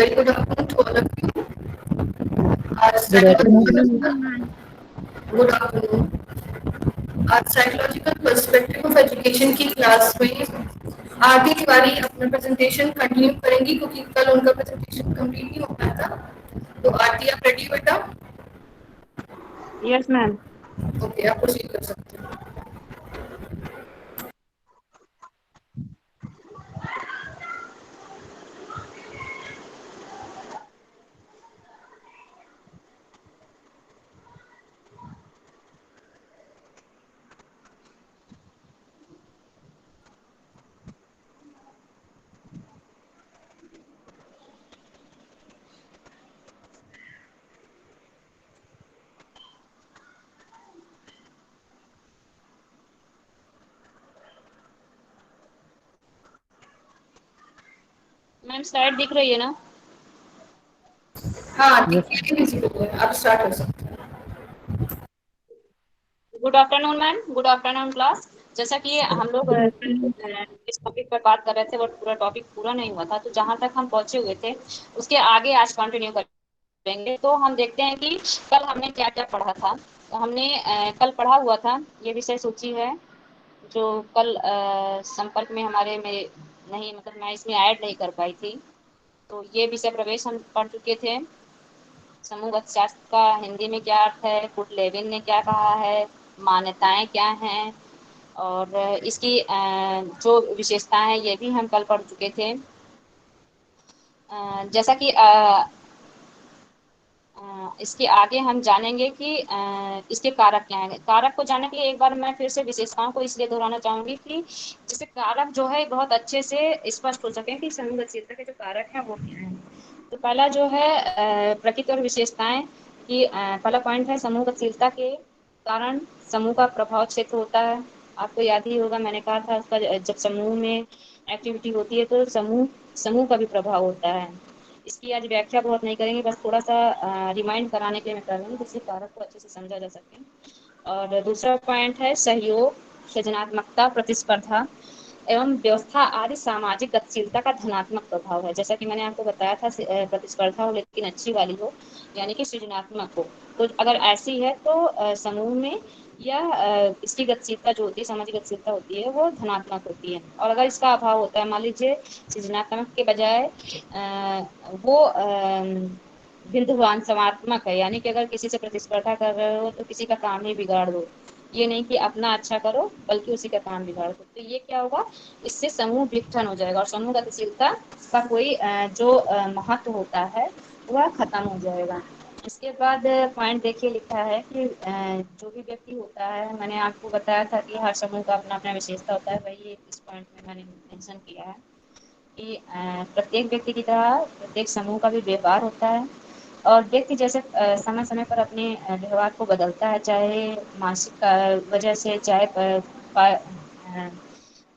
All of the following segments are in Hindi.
very good afternoon to all of you. Our Good psychological, afternoon. good afternoon. आज साइकोलॉजिकल पर्सपेक्टिव ऑफ एजुकेशन की क्लास में आरती तिवारी अपना प्रेजेंटेशन कंटिन्यू करेंगी क्योंकि कल उनका प्रेजेंटेशन कंप्लीट नहीं हो पाया था। तो आरती आप रेडी बेटा? Yes, ma'am. ओके, आप प्रोसीड कर सकते हैं। मैम स्लाइड दिख रही है ना? हाँ आरती, विजिबल है, आप स्टार्ट कर सकते हैं। Good afternoon ma'am, good afternoon class. जैसा कि हम लोग इस टॉपिक पर बात कर रहे थे, बट पूरा टॉपिक पूरा नहीं हुआ था, तो जहाँ तक हम पहुंचे हुए थे उसके आगे आज कंटिन्यू करेंगे। तो हम देखते हैं कि कल हमने क्या क्या पढ़ा था। तो हमने कल पढ़ा हुआ था, ये विषय सूची है जो कल संपर्क में हमारे में नहीं, मतलब मैं इसमें ऐड नहीं कर पाई थी। तो ये विषय प्रवेश हम पढ़ चुके थे। समूहगत शास्त्र का हिंदी में क्या अर्थ है, कुट लेविन ने क्या कहा है, मान्यताएं क्या हैं, और इसकी जो विशेषताएं हैं ये भी हम कल पढ़ चुके थे। जैसा कि इसके आगे हम जानेंगे कि इसके कारक क्या हैं। कारक को जानने के लिए एक बार मैं फिर से विशेषताओं को इसलिए दोहराना चाहूंगी कि जिससे कारक जो है बहुत अच्छे से स्पष्ट हो सके कि समूहगतशीलता के जो कारक हैं वो क्या हैं। तो पहला जो है प्रकृति और विशेषताएं की पहला पॉइंट है समूहगतशीलता के कारण समूह का प्रभाव क्षेत्र होता है। आपको याद ही होगा, मैंने कहा था उसका जब समूह में एक्टिविटी होती है तो समूह समूह का भी प्रभाव होता है। इसकी आज व्याख्या बहुत नहीं करेंगे, बस थोड़ा सा रिमाइंड कराने के लिए मैं कर रही हूँ जिससे कारक को अच्छे से समझा जा सके। और दूसरा पॉइंट है सहयोग, सृजनात्मकता, प्रतिस्पर्धा एवं व्यवस्था आदि सामाजिक गतिशीलता का धनात्मक प्रभाव है। जैसा कि मैंने आपको बताया था प्रतिस्पर्धा हो लेकिन अच्छी वाली हो, यानी कि सृजनात्मक हो। तो अगर ऐसी है तो समूह में या इसकी गतिशीलता जो होती है, सामाजिक गतिशीलता होती है, वो धनात्मक होती है। और अगर इसका अभाव होता है, मान लीजिए सृजनात्मक के बजाय वो बिंदुवान समात्मक है, यानी कि अगर किसी से प्रतिस्पर्धा कर रहे हो तो किसी का काम ही बिगाड़ दो, ये नहीं कि अपना अच्छा करो बल्कि उसी का काम बिगाड़ दो, तो ये क्या होगा, इससे समूह विघटन हो जाएगा और समूह गतिशीलता का कोई जो महत्व होता है वह खत्म हो जाएगा। इसके बाद पॉइंट देखिए लिखा है कि जो भी व्यक्ति होता है, मैंने आपको बताया था कि हर समूह का अपना अपना विशेषता होता है, वही इस पॉइंट में मैंने मेंशन किया है कि प्रत्येक व्यक्ति की तरह प्रत्येक समूह का भी व्यवहार होता है और व्यक्ति जैसे समय समय पर अपने व्यवहार को बदलता है, चाहे मानसिक वजह से, चाहे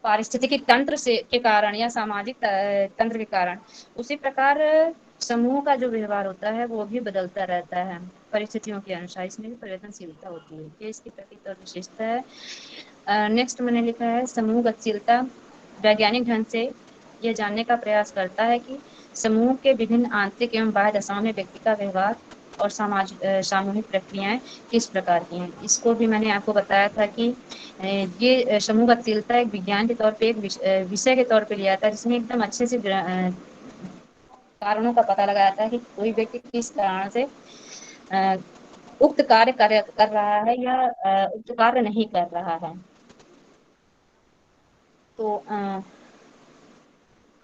पारिस्थितिकी तंत्र से के कारण या सामाजिक तंत्र के कारण, उसी प्रकार समूह का जो व्यवहार होता है वो भी बदलता रहता है परिस्थितियों के अनुसार। इसमें भी परिवर्तनशीलता होती है, ये इसकी प्रकृति और विशेषता है। नेक्स्ट मैंने लिखा है समूह गतिशीलता वैज्ञानिक ढंग से यह जानने का प्रयास करता है कि समूह के विभिन्न आंतरिक एवं बाह्य दशाओं में व्यक्ति का व्यवहार और सामूहिक प्रक्रियाएं किस प्रकार की हैं। इसको भी मैंने आपको बताया था कि ये समूह गतिशीलता एक विज्ञान के तौर पे, एक विषय के तौर पे लिया था जिसमें एकदम अच्छे से कारणों का पता लगाया था कि कोई व्यक्ति किस कारण से उक्त कार्य कर रहा है या उक्त कार्य नहीं कर रहा है। तो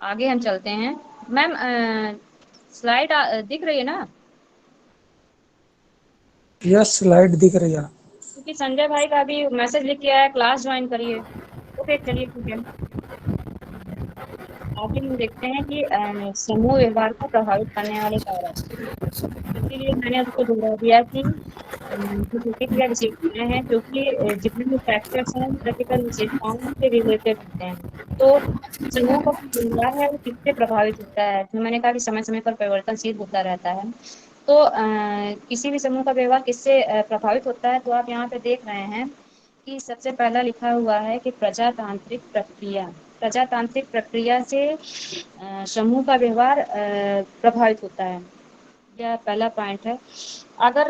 आगे हम चलते हैं। मैम स्लाइड दिख रही है ना? यस, स्लाइड दिख रही है। क्योंकि संजय भाई का भी मैसेज लिख के आया क्लास ज्वाइन करिए। ओके चलिए ठीक है। आगे हम देखते हैं कि समूह व्यवहार को प्रभावित करने वाले कारक, इसीलिए मैंने उसको दोहरा दिया कि जो प्रतिक्रिया विशेषताएं हैं, क्योंकि जितने भी फैक्टर्स हैं प्रतिकूल विशेषताओं से रिलेटेड होते हैं। तो समूह का जो व्यवहार है वो किससे प्रभावित होता है, तो मैंने कहा कि समय समय पर परिवर्तनशील होता रहता है। तो किसी भी समूह का व्यवहार किससे प्रभावित होता है, तो आप यहाँ पे देख रहे हैं कि सबसे पहला लिखा हुआ है कि प्रजातांत्रिक प्रक्रिया। प्रजातांत्रिक प्रक्रिया से समूह का व्यवहार प्रभावित होता है। यह पहला पॉइंट है। अगर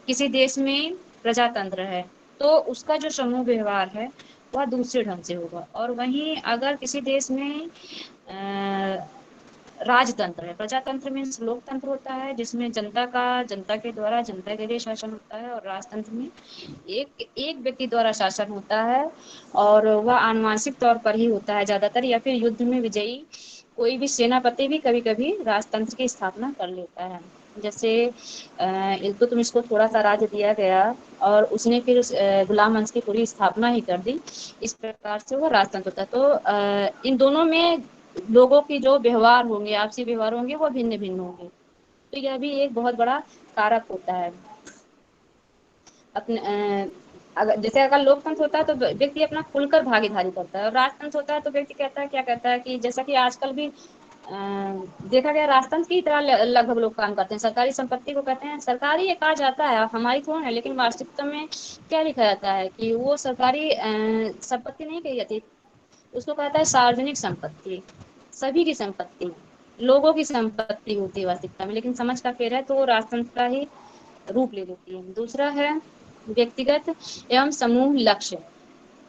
किसी देश में प्रजातंत्र है तो उसका जो समूह व्यवहार है वह दूसरे ढंग से होगा, और वहीं अगर किसी देश में राजतंत्र है, प्रजातंत्र मीन्स लोकतंत्र होता है जिसमें जनता के द्वारा जनता के लिए शासन होता है, और राजतंत्र में एक व्यक्ति द्वारा शासन होता है और वह आनुवांशिक तौर पर ही होता है ज्यादातर, या फिर युद्ध में विजयी कोई भी सेनापति भी कभी कभी राजतंत्र की स्थापना कर लेता है। जैसे इल्तुतमिश को थोड़ा सा राज्य दिया गया और उसने फिर गुलाम वंश की पूरी स्थापना ही कर दी, इस प्रकार से वो राजतंत्र होता है। तो इन दोनों में लोगों की जो व्यवहार होंगे, आपसी व्यवहार होंगे, वो भिन्न भिन्न होंगे। तो यह भी एक बहुत बड़ा कारक होता है। अपने अगर जैसे अगर लोकतंत्र होता है तो व्यक्ति अपना खुलकर भागीदारी करता है, और राजतंत्र होता है तो व्यक्ति क्या कहता है कि जैसा कि आजकल भी देखा गया राजतंत्र की तरह लगभग लोग काम करते हैं। सरकारी संपत्ति को कहते हैं सरकारी, ये कहा जाता है, हमारी थोड़ा है, लेकिन वास्तविकता में क्या लिखा जाता है कि वो सरकारी संपत्ति नहीं कही जाती, उसको कहता है सार्वजनिक संपत्ति, सभी की संपत्ति, लोगों की संपत्ति होती है वास्तविकता में, लेकिन समझ का फेर है तो वो राजतंत्र का ही रूप ले लेती है। दूसरा है व्यक्तिगत एवं समूह लक्ष्य।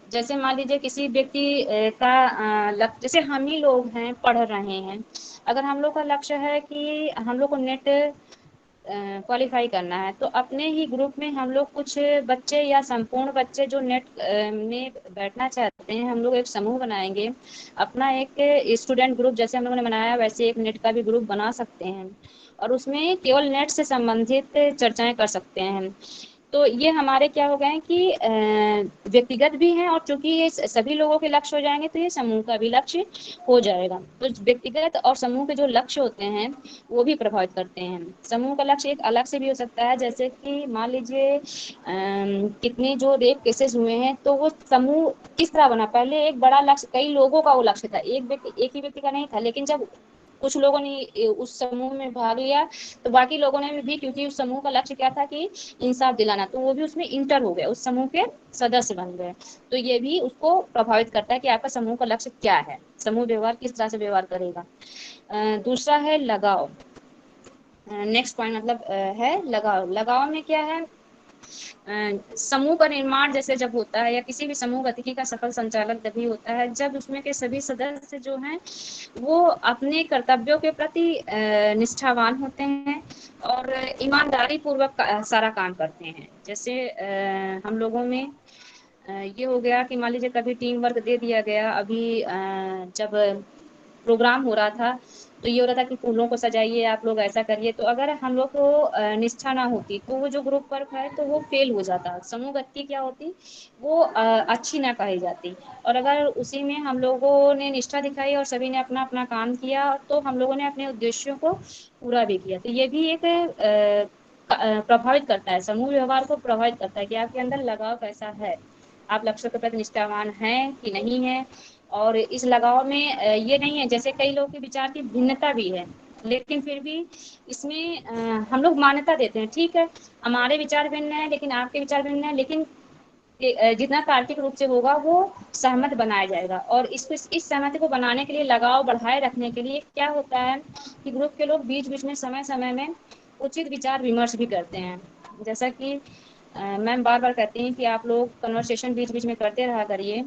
जैसे मान लीजिए किसी व्यक्ति का लक्ष्य, जैसे हम ही लोग हैं पढ़ रहे हैं, अगर हम लोग का लक्ष्य है कि हम लोग को नेट क्वालिफाई करना है, तो अपने ही ग्रुप में हम लोग कुछ बच्चे या संपूर्ण बच्चे जो नेट में बैठना चाहते हैं, हम लोग एक समूह बनाएंगे, अपना एक स्टूडेंट ग्रुप जैसे हम लोगों ने बनाया वैसे एक नेट का भी ग्रुप बना सकते हैं, और उसमें केवल नेट से संबंधित चर्चाएं कर सकते हैं। तो ये हमारे क्या हो गए कि व्यक्तिगत भी हैं, और चूंकि ये सभी लोगों के लक्ष्य हो जाएंगे तो ये समूह का भी लक्ष्य हो जाएगा। तो व्यक्तिगत और समूह के जो लक्ष्य होते हैं वो भी प्रभावित करते हैं। समूह का लक्ष्य एक अलग से भी हो सकता है, जैसे कि मान लीजिए कितने जो रेप केसेस हुए हैं तो वो समूह किस तरह बना, पहले एक बड़ा लक्ष्य, कई लोगों का वो लक्ष्य था, एक ही व्यक्ति का नहीं था, लेकिन जब कुछ लोगों ने उस समूह में भाग लिया तो बाकी लोगों ने भी, क्योंकि उस समूह का लक्ष्य क्या था कि इंसाफ दिलाना, तो वो भी उसमें इंटर हो गए, उस समूह के सदस्य बन गए। तो ये भी उसको प्रभावित करता है कि आपका समूह का लक्ष्य क्या है, समूह व्यवहार किस तरह से व्यवहार करेगा। दूसरा है लगाव। नेक्स्ट पॉइंट मतलब है लगाव। लगाव में क्या है, समूह का निर्माण जैसे जब होता है या किसी भी समूह गतिविधि का सफल संचालन तभी होता है जब उसमें के सभी सदस्य जो हैं वो अपने कर्तव्यों के प्रति निष्ठावान होते हैं और ईमानदारी पूर्वक सारा काम करते हैं। जैसे हम लोगों में ये हो गया कि मान लीजिए कभी टीम वर्क दे दिया गया, अभी जब प्रोग्राम हो रहा था तो ये हो रहा था कि फूलों को सजाइए, आप लोग ऐसा करिए, तो अगर हम लोग को निष्ठा ना होती तो वो जो ग्रुप वर्क है तो वो फेल हो जाता, समूह गति क्या होती वो अच्छी ना कही जाती। और अगर उसी में हम लोगों ने निष्ठा दिखाई और सभी ने अपना अपना काम किया तो हम लोगों ने अपने उद्देश्यों को पूरा भी किया। तो ये भी एक प्रभावित करता है, समूह व्यवहार को प्रभावित करता है कि आपके अंदर लगाव कैसा है, आप लक्ष्य के प्रति निष्ठावान हैं कि नहीं है। और इस लगाव में ये नहीं है, जैसे कई लोगों के विचार की भिन्नता भी है लेकिन फिर भी इसमें हम लोग मान्यता देते हैं, ठीक है हमारे विचार भिन्न है लेकिन आपके विचार भिन्न है, लेकिन जितना तार्किक रूप से होगा वो सहमत बनाया जाएगा। और इसको इस सहमति को बनाने के लिए, लगाव बढ़ाए रखने के लिए क्या होता है कि ग्रुप के लोग बीच बीच में समय समय में उचित विचार विमर्श भी करते हैं। जैसा कि मैम बार बार कहती हैं कि आप लोग कन्वर्सेशन बीच बीच में करते रहा करिए,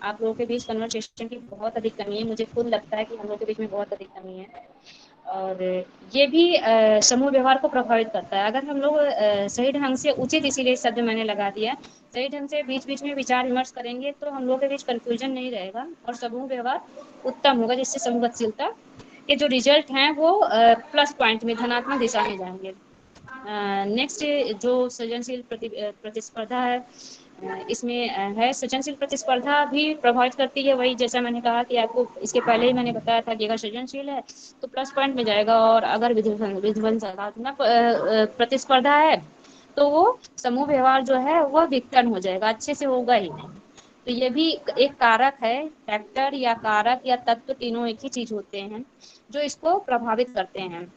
आप लोगों के बीच कन्वर्सेशन की बहुत अधिक कमी है, मुझे खुद लगता है कि हम लोग के बीच में बहुत अधिक कमी है। और ये भी समूह व्यवहार को प्रभावित करता है। अगर हम लोग सही ढंग से, उचित इसीलिए शब्द मैंने लगा दिया, सही ढंग से बीच बीच में विचार विमर्श करेंगे तो हम लोगों के बीच कंफ्यूजन नहीं रहेगा और समूह व्यवहार उत्तम होगा, जिससे समूह गतिशीलता के जो रिजल्ट हैं वो प्लस पॉइंट में, धनात्मक दिशा में जाएंगे। नेक्स्ट जो सृजनशील प्रतिस्पर्धा है, इसमें है सृजनशील प्रतिस्पर्धा भी प्रभावित करती है। वही जैसा मैंने कहा कि आपको इसके पहले ही मैंने बताया था कि अगर सृजनशील है तो प्लस पॉइंट में जाएगा, और अगर विध्वंसनात्मक प्रतिस्पर्धा है तो वो समूह व्यवहार जो है वो विघटन हो जाएगा, अच्छे से होगा ही नहीं। तो ये भी एक कारक है, फैक्टर या तत्व तीनों एक ही चीज होते हैं जो इसको प्रभावित करते हैं।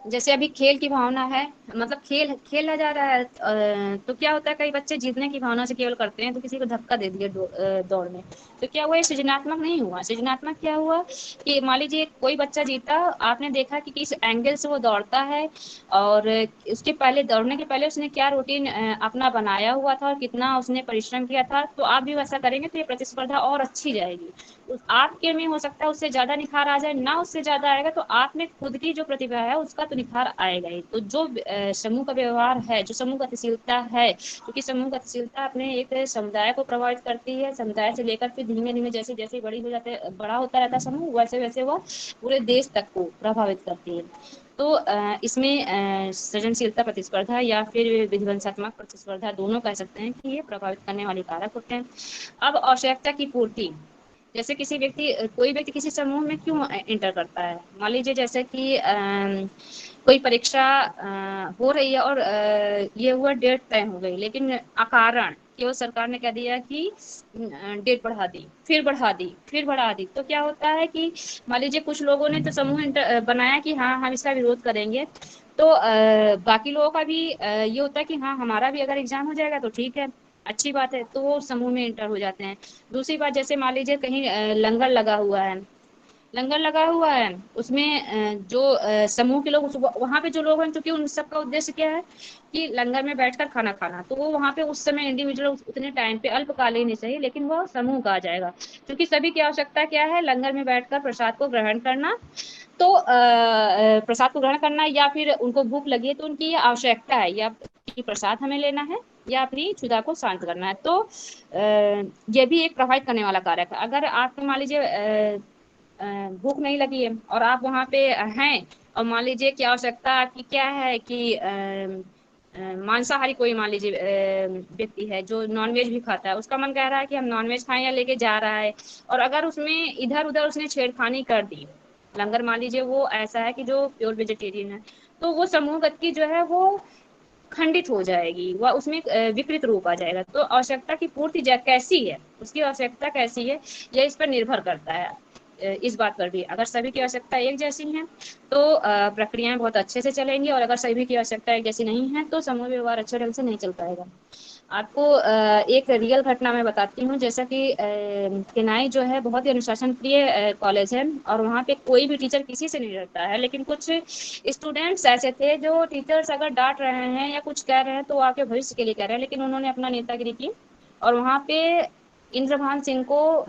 जैसे अभी खेल की भावना है, मतलब खेला जा रहा है, तो क्या होता है, कई बच्चे जीतने की भावना से केवल करते हैं, तो किसी को धक्का दे दिया दौड़ में, तो क्या हुआ, ये सृजनात्मक नहीं हुआ। सृजनात्मक क्या हुआ कि मान लीजिए कोई बच्चा जीता, आपने देखा कि किस एंगल से वो दौड़ता है, और उसके पहले, दौड़ने के पहले उसने क्या रूटीन अपना बनाया हुआ था और कितना उसने परिश्रम किया था, तो आप भी वैसा करेंगे तो ये प्रतिस्पर्धा और अच्छी जाएगी। आपके में हो सकता है उससे ज्यादा निखार आ जाए, ना उससे ज्यादा आएगा, तो आप में खुद की जो प्रतिभा है उसका तो निखार आएगा ही। तो जो समूह का व्यवहार है, जो समूह गतिशीलता है, क्योंकि समूह गतिशीलता अपने एक समुदाय को प्रभावित करती है, समुदाय से लेकर फिर धीमे धीमे जैसे जैसे बड़ा होता रहता है समूह, वैसे वैसे वो पूरे देश तक को प्रभावित करती है। तो इसमें सृजनशीलता प्रतिस्पर्धा या फिर विध्वंसात्मक प्रतिस्पर्धा, दोनों कह सकते हैं कि ये प्रभावित करने वाले कारक होते हैं। अब आवश्यकता की पूर्ति, जैसे कोई व्यक्ति किसी समूह में क्यों इंटर करता है, मान लीजिए जैसे कि कोई परीक्षा हो रही है और ये हुआ डेट तय हो गई, लेकिन अकारण केवल सरकार ने कह दिया कि डेट बढ़ा दी, फिर बढ़ा दी, फिर बढ़ा दी, तो क्या होता है कि मान लीजिए कुछ लोगों ने तो समूह बनाया कि हाँ हम इसका विरोध करेंगे, तो बाकी लोगों का भी ये होता है कि हाँ हमारा भी अगर एग्जाम हो जाएगा तो ठीक है, अच्छी बात है, तो वो समूह में इंटर हो जाते हैं। दूसरी बात, जैसे मान लीजिए कहीं लंगर लगा हुआ है, लंगर लगा हुआ है, उसमें जो समूह के लोग वहां पे जो लोग हैं, क्योंकि उन सबका उद्देश्य क्या है कि लंगर में बैठकर खाना खाना, तो वो वहां पे उस समय इंडिविजुअल उतने टाइम पे अल्पकालीन ही सही, लेकिन वो समूह का आ जाएगा, क्योंकि सभी की आवश्यकता क्या है, लंगर में बैठकर प्रसाद को ग्रहण करना। तो प्रसाद को ग्रहण करना, या फिर उनको भूख लगी है तो उनकी ये आवश्यकता है, या कि प्रसाद हमें लेना है या अपनी क्षुधा को शांत करना है। तो ये भी एक प्रभावित करने वाला कारक है। अगर आपको मान लीजिए भूख नहीं लगी है और आप वहां पे हैं, और मान लीजिए कि आवश्यकता आपकी क्या है कि मांसाहारी कोई मान लीजिए व्यक्ति है जो नॉनवेज भी खाता है, उसका मन कह रहा है कि हम नॉनवेज खाएं, या लेके जा रहा है, और अगर उसमें इधर उधर उसने छेड़खानी कर दी, लंगर मान लीजिए वो ऐसा है कि जो प्योर वेजिटेरियन है, तो वो समूह गति जो है वो खंडित हो जाएगी, वह उसमें विकृत रूप आ जाएगा। तो आवश्यकता की पूर्ति कैसी है, उसकी आवश्यकता कैसी है, यह इस पर निर्भर करता है। इस बात पर भी, अगर सभी की आवश्यकता एक जैसी है तो प्रक्रियाएं बहुत अच्छे से चलेंगी, और अगर सभी की आवश्यकता एक जैसी नहीं है तो समूह व्यवहार अच्छे ढंग से नहीं चल पाएगा। आपको एक रियल घटना मैं बताती हूँ, जैसा कि किनाई जो है बहुत ही अनुशासन प्रिय कॉलेज है, और वहाँ पे कोई भी टीचर किसी से नहीं डरता है, लेकिन कुछ स्टूडेंट्स ऐसे थे जो टीचर्स अगर डांट रहे हैं या कुछ कह रहे हैं तो आके भविष्य के लिए कह रहे हैं, लेकिन उन्होंने अपना नेतागिरी की और वहाँ पे इंद्रभान सिंह को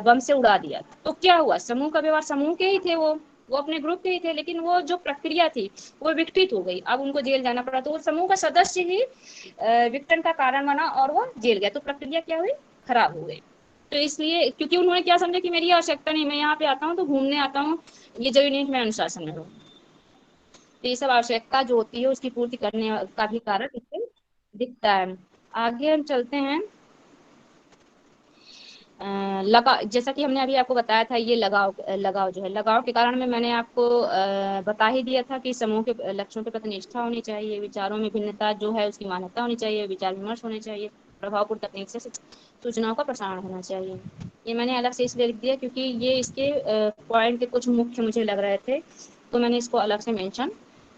बम से उड़ा दिया। तो क्या हुआ, समूह का व्यवहार, समूह के ही थे वो अपने ग्रुप के ही थे, लेकिन वो जो प्रक्रिया थी वो विकटित हो गई, अब उनको जेल जाना पड़ा, तो वो समूह का सदस्य ही विघटन का कारण बना और वो जेल गया, तो प्रक्रिया क्या हुई, खराब हो गई। तो इसलिए, क्योंकि उन्होंने क्या समझा कि मेरी आवश्यकता नहीं, मैं यहाँ पे आता हूँ तो घूमने आता हूँ, ये जरूरी नहीं मैं अनुशासन में रहूँ। तो ये सब आवश्यकता जो होती है उसकी पूर्ति करने का भी कारक इससे दिखता है। आगे हम चलते हैं। लगा, जैसा कि हमने अभी आपको बताया था, ये लगाव लगाव जो है, लगाव के कारण में मैंने आपको बता ही दिया था कि समूह के लक्ष्यों के प्रति निष्ठा होनी चाहिए, विचारों में भिन्नता जो है उसकी मान्यता होनी चाहिए, विचार विमर्श होने चाहिए, प्रभावपूर्ण तकनीक से सूचनाओं का प्रसारण होना चाहिए। ये मैंने अलग से इसलिए लिख दिया क्योंकि ये इसके पॉइंट के कुछ मुख्य मुझे लग रहे थे, तो मैंने इसको अलग से मेंशन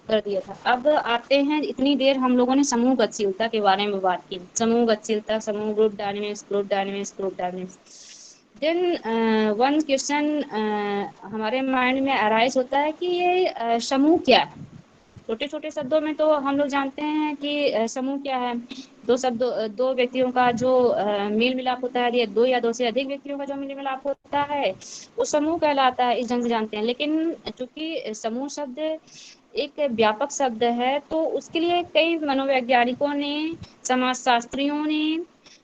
कर दिया था। अब आते हैं, इतनी देर हम लोगों ने समूह गतिशीलता के बारे में बात की, समूह गतिशीलता, समूह group dynamics, group dynamics, group dynamics. Then one question हमारे माइंड में अराइज होता है कि ये समूह क्या है। छोटे छोटे शब्दों में तो हम लोग जानते हैं कि समूह क्या है, दो व्यक्तियों का जो मेल मिलाप होता है, या दो से अधिक व्यक्तियों का जो मेल मिलाप होता है वो समूह कहलाता है, इस ढंग से जानते हैं। लेकिन चूंकि समूह शब्द एक व्यापक शब्द है, तो उसके लिए कई मनोवैज्ञानिकों ने, समाजशास्त्रियों ने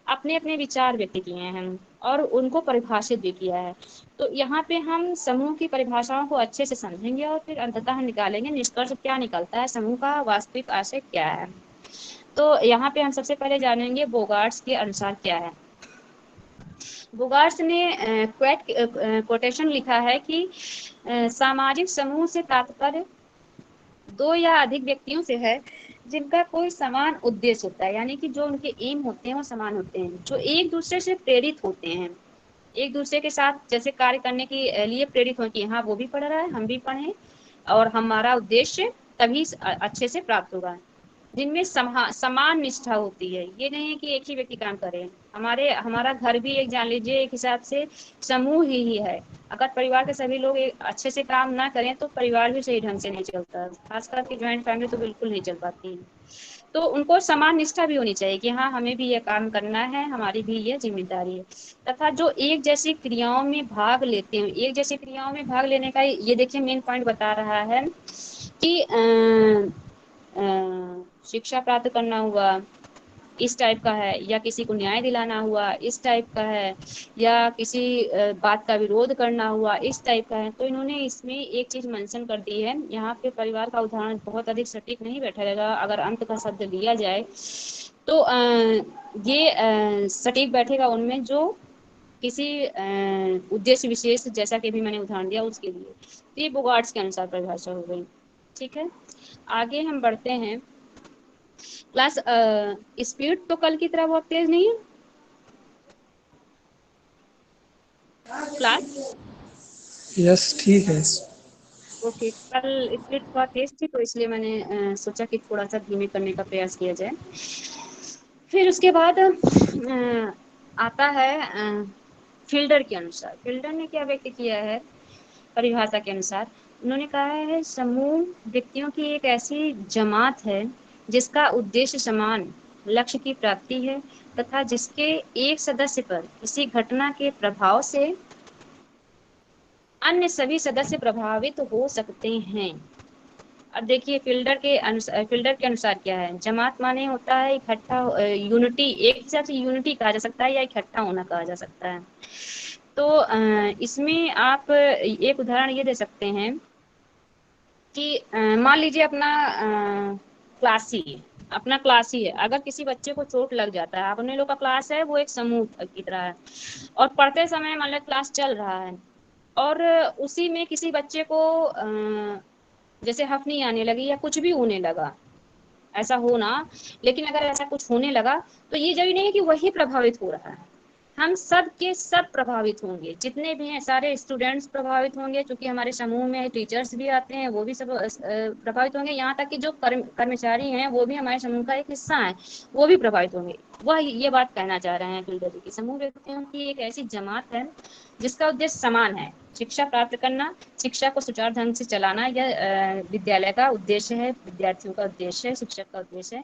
अपने अपने विचार व्यक्त किए हैं और उनको परिभाषित भी किया है। तो यहाँ पे हम समूह की परिभाषाओं को अच्छे से समझेंगे और फिर अंततः निकालेंगे निष्कर्ष क्या निकलता है, समूह का वास्तविक आशय क्या है। तो यहाँ पे हम सबसे पहले जानेंगे बोगार्ट्स के अनुसार क्या है। बोगार्ट्स ने कोटेशन लिखा है कि सामाजिक समूह से तात्पर्य दो या अधिक व्यक्तियों से है जिनका कोई समान उद्देश्य होता है, यानी कि जो उनके एम होते हैं वो समान होते हैं, जो एक दूसरे से प्रेरित होते हैं, एक दूसरे के साथ जैसे कार्य करने के लिए प्रेरित हो कि हाँ वो भी पढ़ रहा है हम भी पढ़ें और हमारा उद्देश्य तभी अच्छे से प्राप्त होगा। जिनमें समान निष्ठा होती है, ये नहीं है कि एक ही व्यक्ति काम करे। हमारा घर भी एक जान लीजिए एक हिसाब से समूह ही है। अगर परिवार के सभी लोग अच्छे से काम ना करें तो परिवार भी सही ढंग से नहीं चलता, खास करके ज्वाइंट फैमिली तो बिल्कुल नहीं चल पाती। तो उनको समान निष्ठा भी होनी चाहिए कि हाँ हमें भी ये काम करना है, हमारी भी ये जिम्मेदारी है। तथा जो एक जैसी क्रियाओं में भाग लेते हैं, एक जैसी क्रियाओं में भाग लेने का ये देखिए मेन पॉइंट बता रहा है कि शिक्षा प्राप्त करना हुआ इस टाइप का है, या किसी को न्याय दिलाना हुआ इस टाइप का है, या किसी बात का विरोध करना हुआ इस टाइप का है। तो इन्होंने इसमें एक चीज मेंशन कर दी है यहाँ पे। परिवार का उदाहरण बहुत अधिक सटीक नहीं बैठा रहेगा, अगर अंत का शब्द लिया जाए तो ये सटीक बैठेगा उनमें जो किसी उद्देश्य विशेष, जैसा कि भी मैंने उदाहरण दिया उसके लिए। तो ये बोगार्ट्स के अनुसार परिभाषा हो गई। ठीक है, आगे हम बढ़ते हैं। क्लास स्पीड तो कल की तरह बहुत तेज नहीं है क्लास। यस ठीक है। ओके, कल स्पीड बहुत तेज थी तो इसलिए मैंने सोचा कि थोड़ा सा धीमे करने का प्रयास किया जाए। फिर उसके बाद आता है फिल्डर के अनुसार। फिल्डर ने क्या व्यक्त किया है परिभाषा के अनुसार? उन्होंने कहा है समूह व्यक्तियों की एक ऐसी जमात है जिसका उद्देश्य समान लक्ष्य की प्राप्ति है तथा जिसके एक सदस्य पर किसी घटना के प्रभाव से अन्य सभी सदस्य प्रभावित हो सकते हैं। अब देखिए फिल्डर के अनुसार क्या है? जमात माने होता है इकट्ठा, यूनिटी, एक हिसाब से यूनिटी कहा जा सकता है या इकट्ठा होना कहा जा सकता है। तो इसमें आप एक उदाहरण ये दे सकते हैं कि मान लीजिए अपना क्लास ही है। अगर किसी बच्चे को चोट लग जाता है, अपने लोग का क्लास है वो एक समूह की तरह है, और पढ़ते समय मान लो क्लास चल रहा है और उसी में किसी बच्चे को जैसे हफनी आने लगी या कुछ भी होने लगा, ऐसा हो ना, लेकिन अगर ऐसा कुछ होने लगा तो ये जरूरी नहीं है कि वही प्रभावित हो रहा है। हम सब के सब प्रभावित होंगे, जितने भी हैं सारे स्टूडेंट्स प्रभावित होंगे, क्योंकि हमारे समूह में टीचर्स भी आते हैं, वो भी सब प्रभावित होंगे। यहाँ तक कि जो कर्मचारी हैं वो भी हमारे समूह का एक हिस्सा है, वो भी प्रभावित होंगे। वह ये बात कहना चाह रहे हैं फिल्डर जी की, समूह व्यक्तियों की एक ऐसी जमात है जिसका उद्देश्य समान है, शिक्षा प्राप्त करना, शिक्षा को सुचारू ढंग से चलाना, यह विद्यालय का उद्देश्य है, विद्यार्थियों का उद्देश्य है, शिक्षक का उद्देश्य है,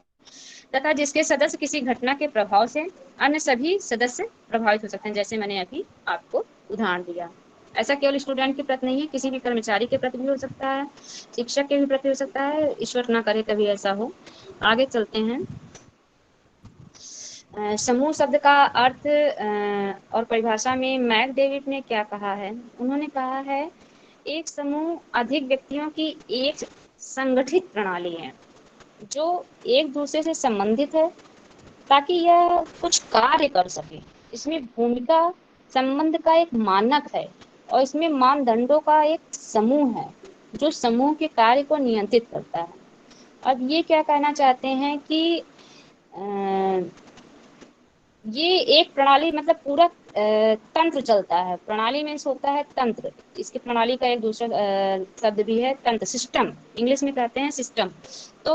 तथा जिसके सदस्य किसी घटना के प्रभाव से अन्य सभी सदस्य प्रभावित हो सकते हैं। जैसे मैंने अभी आपको उदाहरण दिया। ऐसा केवल स्टूडेंट के प्रति नहीं है, किसी भी कर्मचारी के प्रति भी हो सकता है, शिक्षक के भी प्रति हो सकता है, ईश्वर ना करे कभी ऐसा हो। आगे चलते हैं। समूह शब्द का अर्थ और परिभाषा में मैक डेविड ने क्या कहा है? उन्होंने कहा है एक समूह अधिक व्यक्तियों की एक संगठित प्रणाली है जो एक दूसरे से संबंधित है ताकि यह कुछ कार्य कर सके। इसमें भूमिका संबंध का एक मानक है और इसमें मानदंडों का एक समूह है जो समूह के कार्य को नियंत्रित करता है। अब ये क्या कहना चाहते हैं कि ये एक प्रणाली मतलब पूरा तंत्र चलता है। प्रणाली में होता है तंत्र, इसकी प्रणाली का एक दूसरा शब्द भी है तंत्र, सिस्टम, इंग्लिश में कहते हैं सिस्टम। तो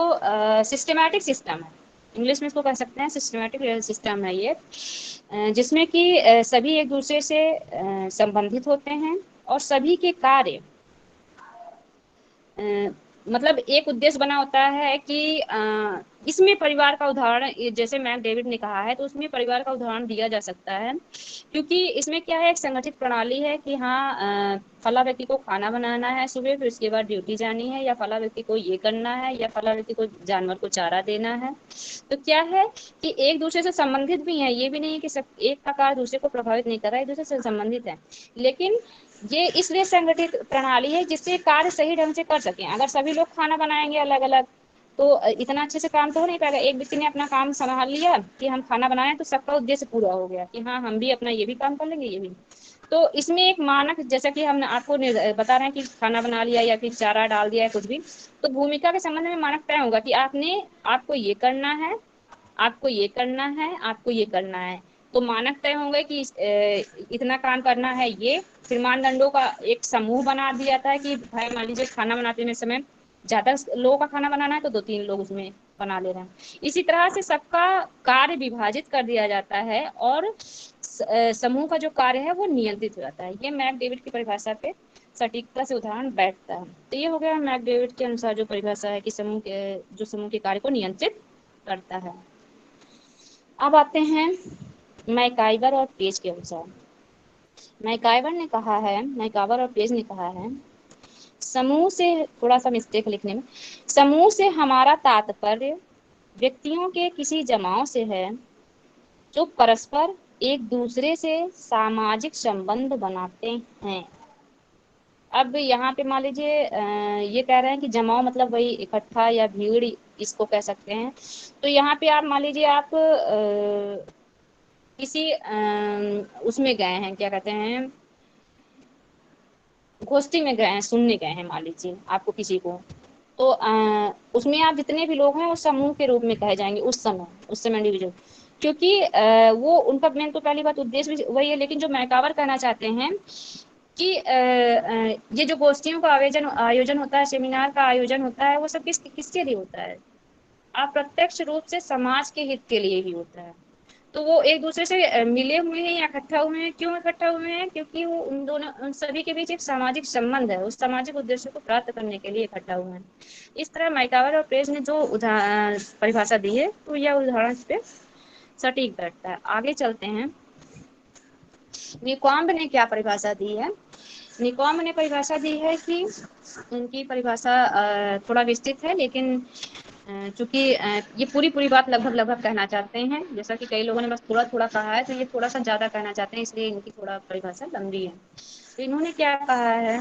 सिस्टमैटिक सिस्टम है, इंग्लिश में इसको कह सकते हैं सिस्टमैटिक सिस्टम है ये, जिसमें कि सभी एक दूसरे से संबंधित होते हैं और सभी के कार्य मतलब एक उद्देश्य बना होता है कि इसमें परिवार का उदाहरण, जैसे मैक डेविड ने कहा है तो उसमें परिवार का उदाहरण दिया जा सकता है, क्योंकि इसमें क्या है, एक संगठित प्रणाली है कि हाँ फला व्यक्ति को खाना बनाना है सुबह, फिर उसके बाद ड्यूटी जानी है, या फला व्यक्ति को ये करना है, या फला व्यक्ति को जानवर को चारा देना है। तो क्या है कि एक दूसरे से संबंधित भी है, ये भी नहीं है कि एक का कार्य दूसरे को प्रभावित नहीं कर रहा है, एक दूसरे से संबंधित है। लेकिन ये इसलिए संगठित प्रणाली है जिससे कार्य सही ढंग से कर सकें। अगर सभी लोग खाना बनाएंगे अलग अलग तो इतना अच्छे से काम तो हो नहीं पाएगा। एक व्यक्ति ने अपना काम संभाल लिया कि हम खाना बनाएं तो सबका उद्देश्य पूरा हो गया कि हाँ हम भी अपना ये भी काम कर लेंगे ये भी। तो इसमें एक मानक, जैसा कि हम आपको बता रहे हैं कि खाना बना लिया या फिर चारा डाल दिया है कुछ भी, तो भूमिका के संबंध में मानक तय होगा कि आपको ये करना है, आपको ये करना है, आपको ये करना है। तो मानक तय होंगे कि इतना काम करना है ये। फिर मानदंडों का एक समूह बना दिया जाता है कि भाई मान लीजिए खाना बनाते समय ज्यादा लोगों का खाना बनाना है तो 2-3 लोग उसमें बना ले रहे हैं। इसी तरह से सबका कार्य विभाजित कर दिया जाता है और समूह का जो कार्य है वो नियंत्रित हो जाता है। ये मैकडेविड की परिभाषा पे सटीकता से उदाहरण बैठता है। तो ये हो गया मैकडेविड के अनुसार जो परिभाषा है कि समूह के कार्य को नियंत्रित करता है। अब आते हैं मैकाइवर और पेज के अनुसार। मैकाइवर और पेज ने कहा है, समूह से, थोड़ा सा मिस्टेक लिखने में, समूह से हमारा तात्पर्य व्यक्तियों के किसी जमाव से है जो परस्पर एक दूसरे से सामाजिक संबंध बनाते हैं। अब यहाँ पे मान लीजिए ये कह रहे हैं कि जमाव मतलब वही इकट्ठा या भीड़, इसको कह सकते हैं। तो यहाँ पे आप मान लीजिए आप किसी उसमें गए हैं, क्या कहते हैं, गोष्ठी में गए हैं, सुनने गए हैं मान लीजिए आपको किसी को, तो उसमें आप जितने भी लोग हैं वो समूह के रूप में कहे जाएंगे उस समय इंडिविजुअल, क्योंकि वो उनका मेन तो पहली बात उद्देश्य भी वही है। लेकिन जो मैकावर कहना चाहते हैं कि ये जो गोष्ठियों का आयोजन होता है, सेमिनार का आयोजन होता है, वो सब किसके लिए होता है? अप्रत्यक्ष रूप से समाज के हित के लिए ही होता है। तो वो एक दूसरे से मिले हुए हैं या इकट्ठा हुए हैं। क्यों इकट्ठा हुए हैं? क्योंकि वो उन सभी के बीच एक सामाजिक संबंध है, उस सामाजिक उद्देश्य को प्राप्त करने के लिए इकट्ठा हुए हैं। इस तरह मैकावर और पेज ने जो परिभाषा दी है, तो यह उदाहरण इस पे सटीक बैठता है। आगे चलते हैं, निकॉम्ब ने क्या परिभाषा दी है। निकॉम्ब ने परिभाषा दी है कि उनकी परिभाषा थोड़ा विस्तृत है, लेकिन चूंकि ये पूरी बात लगभग कहना चाहते हैं, जैसा कि कई लोगों ने बस थोड़ा कहा है, तो ये थोड़ा सा ज्यादा कहना चाहते हैं, इसलिए इनकी थोड़ा परिभाषा लंबी है। तो इन्होंने क्या कहा है,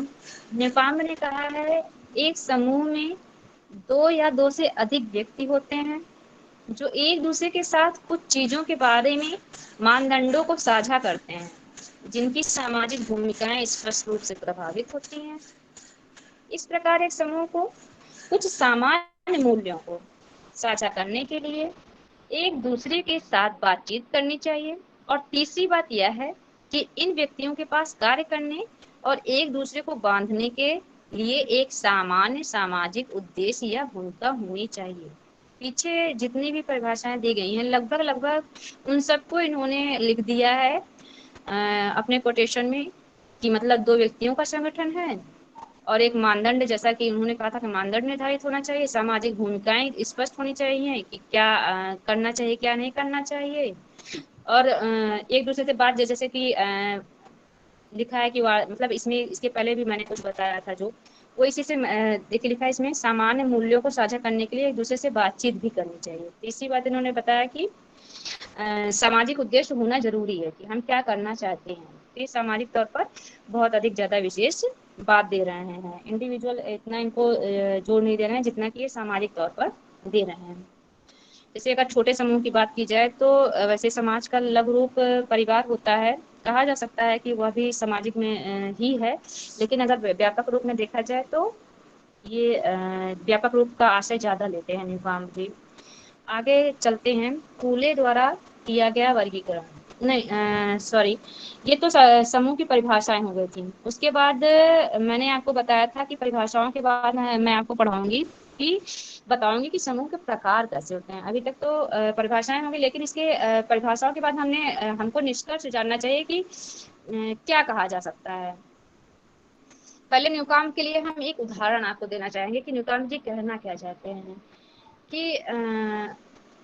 निकॉम्ब ने कहा है, एक समूह में 2 या 2 से अधिक व्यक्ति होते हैं जो एक दूसरे के साथ कुछ चीजों के बारे में मानदंडों को साझा करते हैं, जिनकी सामाजिक भूमिकाएं स्पष्ट रूप से प्रभावित होती हैं। इस प्रकार एक समूह को कुछ सामान्य मूल्यों को साझा करने के लिए एक दूसरे के साथ बातचीत करनी चाहिए। और तीसरी बात यह है कि इन व्यक्तियों के पास कार्य करने और एक दूसरे को बांधने के लिए एक सामान्य सामाजिक उद्देश्य या भूमिका होनी चाहिए। पीछे जितनी भी परिभाषाएं दी गई हैं, लगभग उन सबको इन्होंने लिख दिया है अपने कोटेशन में, कि मतलब 2 व्यक्तियों का संगठन है और एक मानदंड, जैसा कि उन्होंने कहा था कि मानदंड निर्धारित होना चाहिए, सामाजिक भूमिकाएं स्पष्ट होनी चाहिए कि क्या करना चाहिए, क्या नहीं करना चाहिए, और एक दूसरे से बात, जैसे कि लिखा है कि मतलब इसमें इसके पहले भी मैंने कुछ बताया था, जो वो इसी से देखिए लिखा है इसमें, सामान्य मूल्यों को साझा करने के लिए एक दूसरे से बातचीत भी करनी चाहिए। तीसरी बात इन्होंने बताया कि सामाजिक उद्देश्य होना जरूरी है, कि हम क्या करना चाहते हैं। ये सामाजिक तौर पर बहुत अधिक ज्यादा विशेष बात दे रहे हैं। इंडिविजुअल इतना इनको जोर नहीं दे रहे हैं जितना कि ये सामाजिक तौर पर दे रहे हैं। जैसे अगर छोटे समूह की बात की जाए तो वैसे समाज का लघु रूप परिवार होता है, कहा जा सकता है कि वह भी सामाजिक में ही है। लेकिन अगर व्यापक रूप में देखा जाए तो ये व्यापक रूप का आशय ज्यादा लेते हैं निकॉम्ब जी। आगे चलते हैं, फूले द्वारा किया गया वर्गीकरण, नहीं सॉरी, ये तो समूह की परिभाषाएं हो गई थी। उसके बाद मैंने आपको बताया था कि परिभाषाओं के बाद मैं आपको बताऊंगी कि समूह के प्रकार कैसे होते हैं। अभी तक तो परिभाषाएं होंगी, लेकिन इसके परिभाषाओं के बाद हमको निष्कर्ष जानना चाहिए कि क्या कहा जा सकता है। पहले निकॉम्ब के लिए हम एक उदाहरण आपको देना चाहेंगे कि निकॉम्ब जी कहना क्या चाहते हैं। कि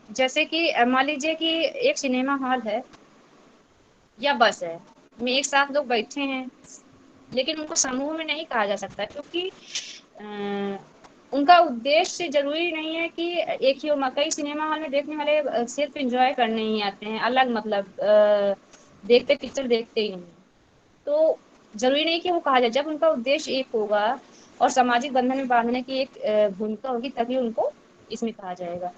जैसे कि मान लीजिए कि एक सिनेमा हॉल है या बस है, में एक साथ लोग बैठे हैं, लेकिन उनको समूह में नहीं कहा जा सकता, क्योंकि उनका उद्देश्य जरूरी नहीं है कि एक ही हो। कई सिनेमा हॉल में देखने वाले सिर्फ एंजॉय करने ही आते हैं, अलग मतलब देखते पिक्चर देखते ही नहीं, तो जरूरी नहीं कि वो कहा जाए। जब उनका उद्देश्य एक होगा और सामाजिक बंधन में बांधने की एक भूमिका होगी, तभी उनको इसमें कहा जाएगा।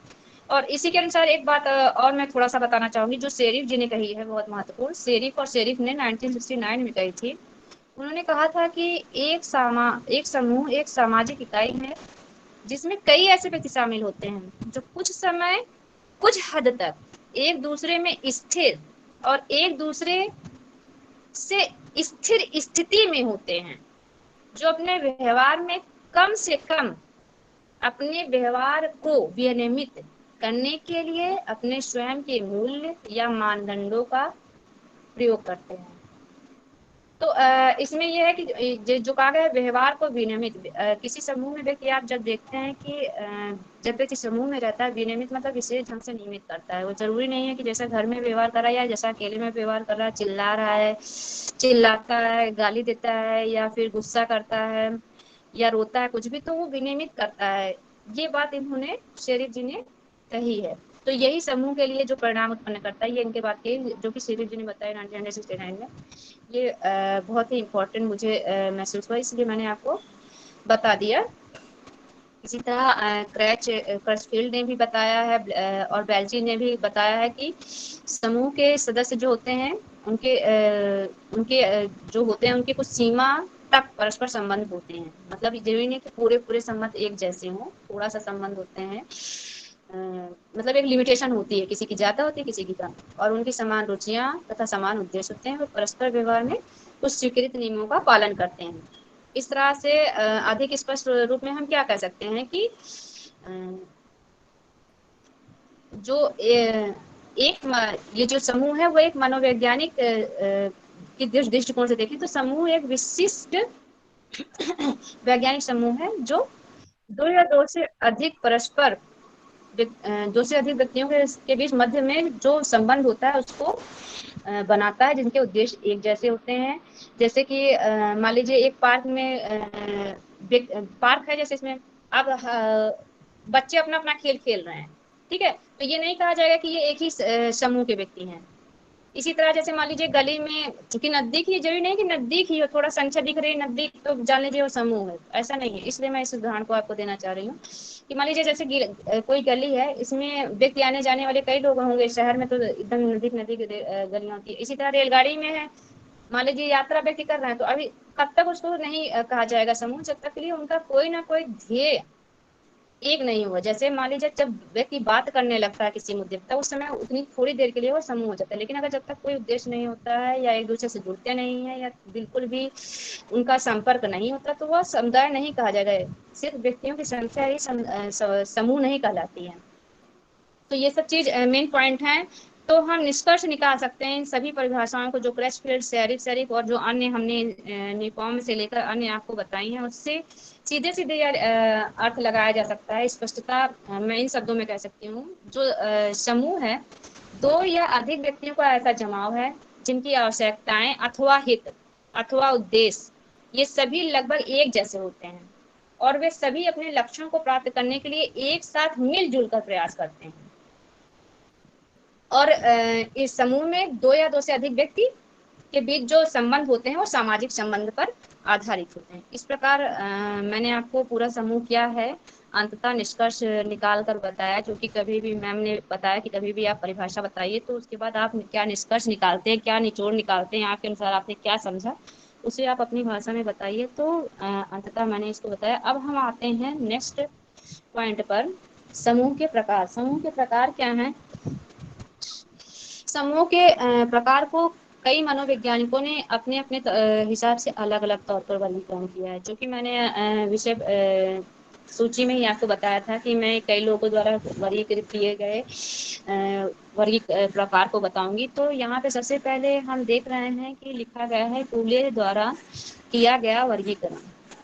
और इसी के अनुसार एक बात और मैं थोड़ा सा बताना चाहूंगी, जो शेरिफ जी ने कही है, बहुत महत्वपूर्ण। शेरिफ ने 1969 में कही थी। उन्होंने कहा था कि एक समूह एक सामाजिक इकाई है जिसमें कई ऐसे व्यक्ति शामिल होते हैं जो कुछ समय, कुछ हद तक एक दूसरे में स्थिर और एक दूसरे से स्थिर स्थिति में होते हैं, जो अपने व्यवहार में कम से कम अपने व्यवहार को विनियमित करने के लिए अपने स्वयं के मूल्य या मानदंडों का प्रयोग करते हैं। तो इसमें ये है कि जो कहा गया है, व्यवहार को विनियमित, किसी समूह में व्यक्ति आप जब देखते हैं कि जब व्यक्ति समूह में रहता है, विनियमित मतलब विशेष ढंग से नियमित करता है। वो जरूरी नहीं है कि जैसा घर में व्यवहार कर रहा है या जैसा अकेले में व्यवहार कर रहा है, चिल्ला रहा है, चिल्लाता है, गाली देता है या फिर गुस्सा करता है या रोता है, कुछ भी, तो वो विनियमित करता है। ये बात इन्होंने शेरिफ जी ने कही है। तो यही समूह के लिए जो परिणाम उत्पन्न करता है, ये इनके बात की जो कि शेरिफ जी ने बताया 1969 में। ये बहुत ही इम्पोर्टेंट मुझे महसूस हुआ, इसलिए मैंने आपको बता दिया। इसी तरह क्रचफील्ड ने भी बताया है और बेल्ची ने भी बताया है कि समूह के सदस्य जो होते हैं उनके जो होते हैं उनके कुछ सीमा तक परस्पर संबंध होते हैं। मतलब जरूरी नहीं कि पूरे पूरे संबंध एक जैसे हों, थोड़ा सा संबंध होते हैं। मतलब एक लिमिटेशन होती है, किसी की ज्यादा होती है, किसी की कम, और उनकी समान रुचियां तथा समान उद्देश्य होते हैं। वो परस्पर व्यवहार में कुछ स्वीकृत नियमों का पालन करते हैं। इस तरह से अधिक स्पष्ट रूप में हम क्या कह सकते हैं कि जो ये जो समूह है वो एक मनोवैज्ञानिक की दृष्टिकोण से देखें तो समूह एक विशिष्ट वैज्ञानिक समूह है जो दो या दो से अधिक परस्पर दो से अधिक व्यक्तियों के बीच मध्य में जो संबंध होता है उसको बनाता है, जिनके उद्देश्य एक जैसे होते हैं। जैसे कि मान लीजिए एक पार्क में पार्क है, जैसे इसमें अब बच्चे अपना अपना खेल खेल रहे हैं, ठीक है, तो ये नहीं कहा जाएगा कि ये एक ही समूह के व्यक्ति हैं। इसी तरह जैसे मान लीजिए गली में, क्योंकि नजदीक ही, जरूरी नहीं कि नजदीक ही हो, थोड़ा संख्या दिख रही है नजदीक तो जान लीजिए वो समूह है, ऐसा नहीं है। इसलिए मैं इस उदाहरण को आपको देना चाह रही हूँ कि मान लीजिए जैसे कोई गली है, इसमें व्यक्ति आने जाने वाले कई लोग होंगे। शहर में तो एकदम नजदीक नजदीक गलियां होती है। इसी तरह रेलगाड़ी में है, मान लीजिए यात्रा व्यक्ति कर रहे हैं, तो अभी कब तक उसको नहीं कहा जाएगा समूह, जब तक के लिए उनका कोई ना कोई ध्येय एक नहीं हुआ। जैसे मान लीजिए जब व्यक्ति बात करने लगता है किसी मुद्दे पर, उस समय उतनी थोड़ी देर के लिए वो समूह हो जाता है। लेकिन अगर जब तक कोई उद्देश्य नहीं होता है या एक दूसरे से जुड़ते नहीं है या बिल्कुल भी उनका संपर्क नहीं होता, तो वह समुदाय नहीं कहा जाएगा। सिर्फ व्यक्तियों की संख्या ही समूह नहीं कहलाती है। तो ये सब चीज मेन पॉइंट है। तो हम निष्कर्ष निकाल सकते हैं इन सभी परिभाषाओं को जो क्रचफील्ड, शेरिफ और जो अन्य हमने न्यूकॉम से लेकर अन्य आपको बताई हैं, उससे सीधे सीधे अर्थ लगाया जा सकता है। स्पष्टता मैं इन शब्दों में कह सकती हूँ, जो समूह है दो या अधिक व्यक्तियों का ऐसा जमाव है जिनकी आवश्यकताएं अथवा हित अथवा उद्देश्य ये सभी लगभग एक जैसे होते हैं और वे सभी अपने लक्ष्यों को प्राप्त करने के लिए एक साथ मिलजुल कर प्रयास करते हैं। और इस समूह में दो या दो से अधिक व्यक्ति के बीच जो संबंध होते हैं वो सामाजिक संबंध पर आधारित होते हैं। इस प्रकार मैंने आपको पूरा समूह क्या है अंततः निष्कर्ष निकाल कर बताया, जो कि कभी भी मैम ने बताया कि कभी भी आप परिभाषा बताइए तो उसके बाद आप क्या निष्कर्ष निकालते हैं, क्या निचोड़ निकालते हैं, आपके अनुसार आपने क्या समझा उसे आप अपनी भाषा में बताइए। तो अंततः मैंने इसको बताया। अब हम आते हैं नेक्स्ट पॉइंट पर, समूह के प्रकार। समूह के प्रकार क्या हैं? समूह के प्रकार को कई मनोवैज्ञानिकों ने अपने अपने हिसाब से अलग अलग तौर पर वर्गीकरण किया है, जो कि मैंने विषय सूची में ही आपको बताया था कि मैं कई लोगों द्वारा वर्गीकृत किए गए प्रकार को बताऊंगी। तो यहाँ पे सबसे पहले हम देख रहे हैं कि लिखा गया है कूले द्वारा किया गया वर्गीकरण।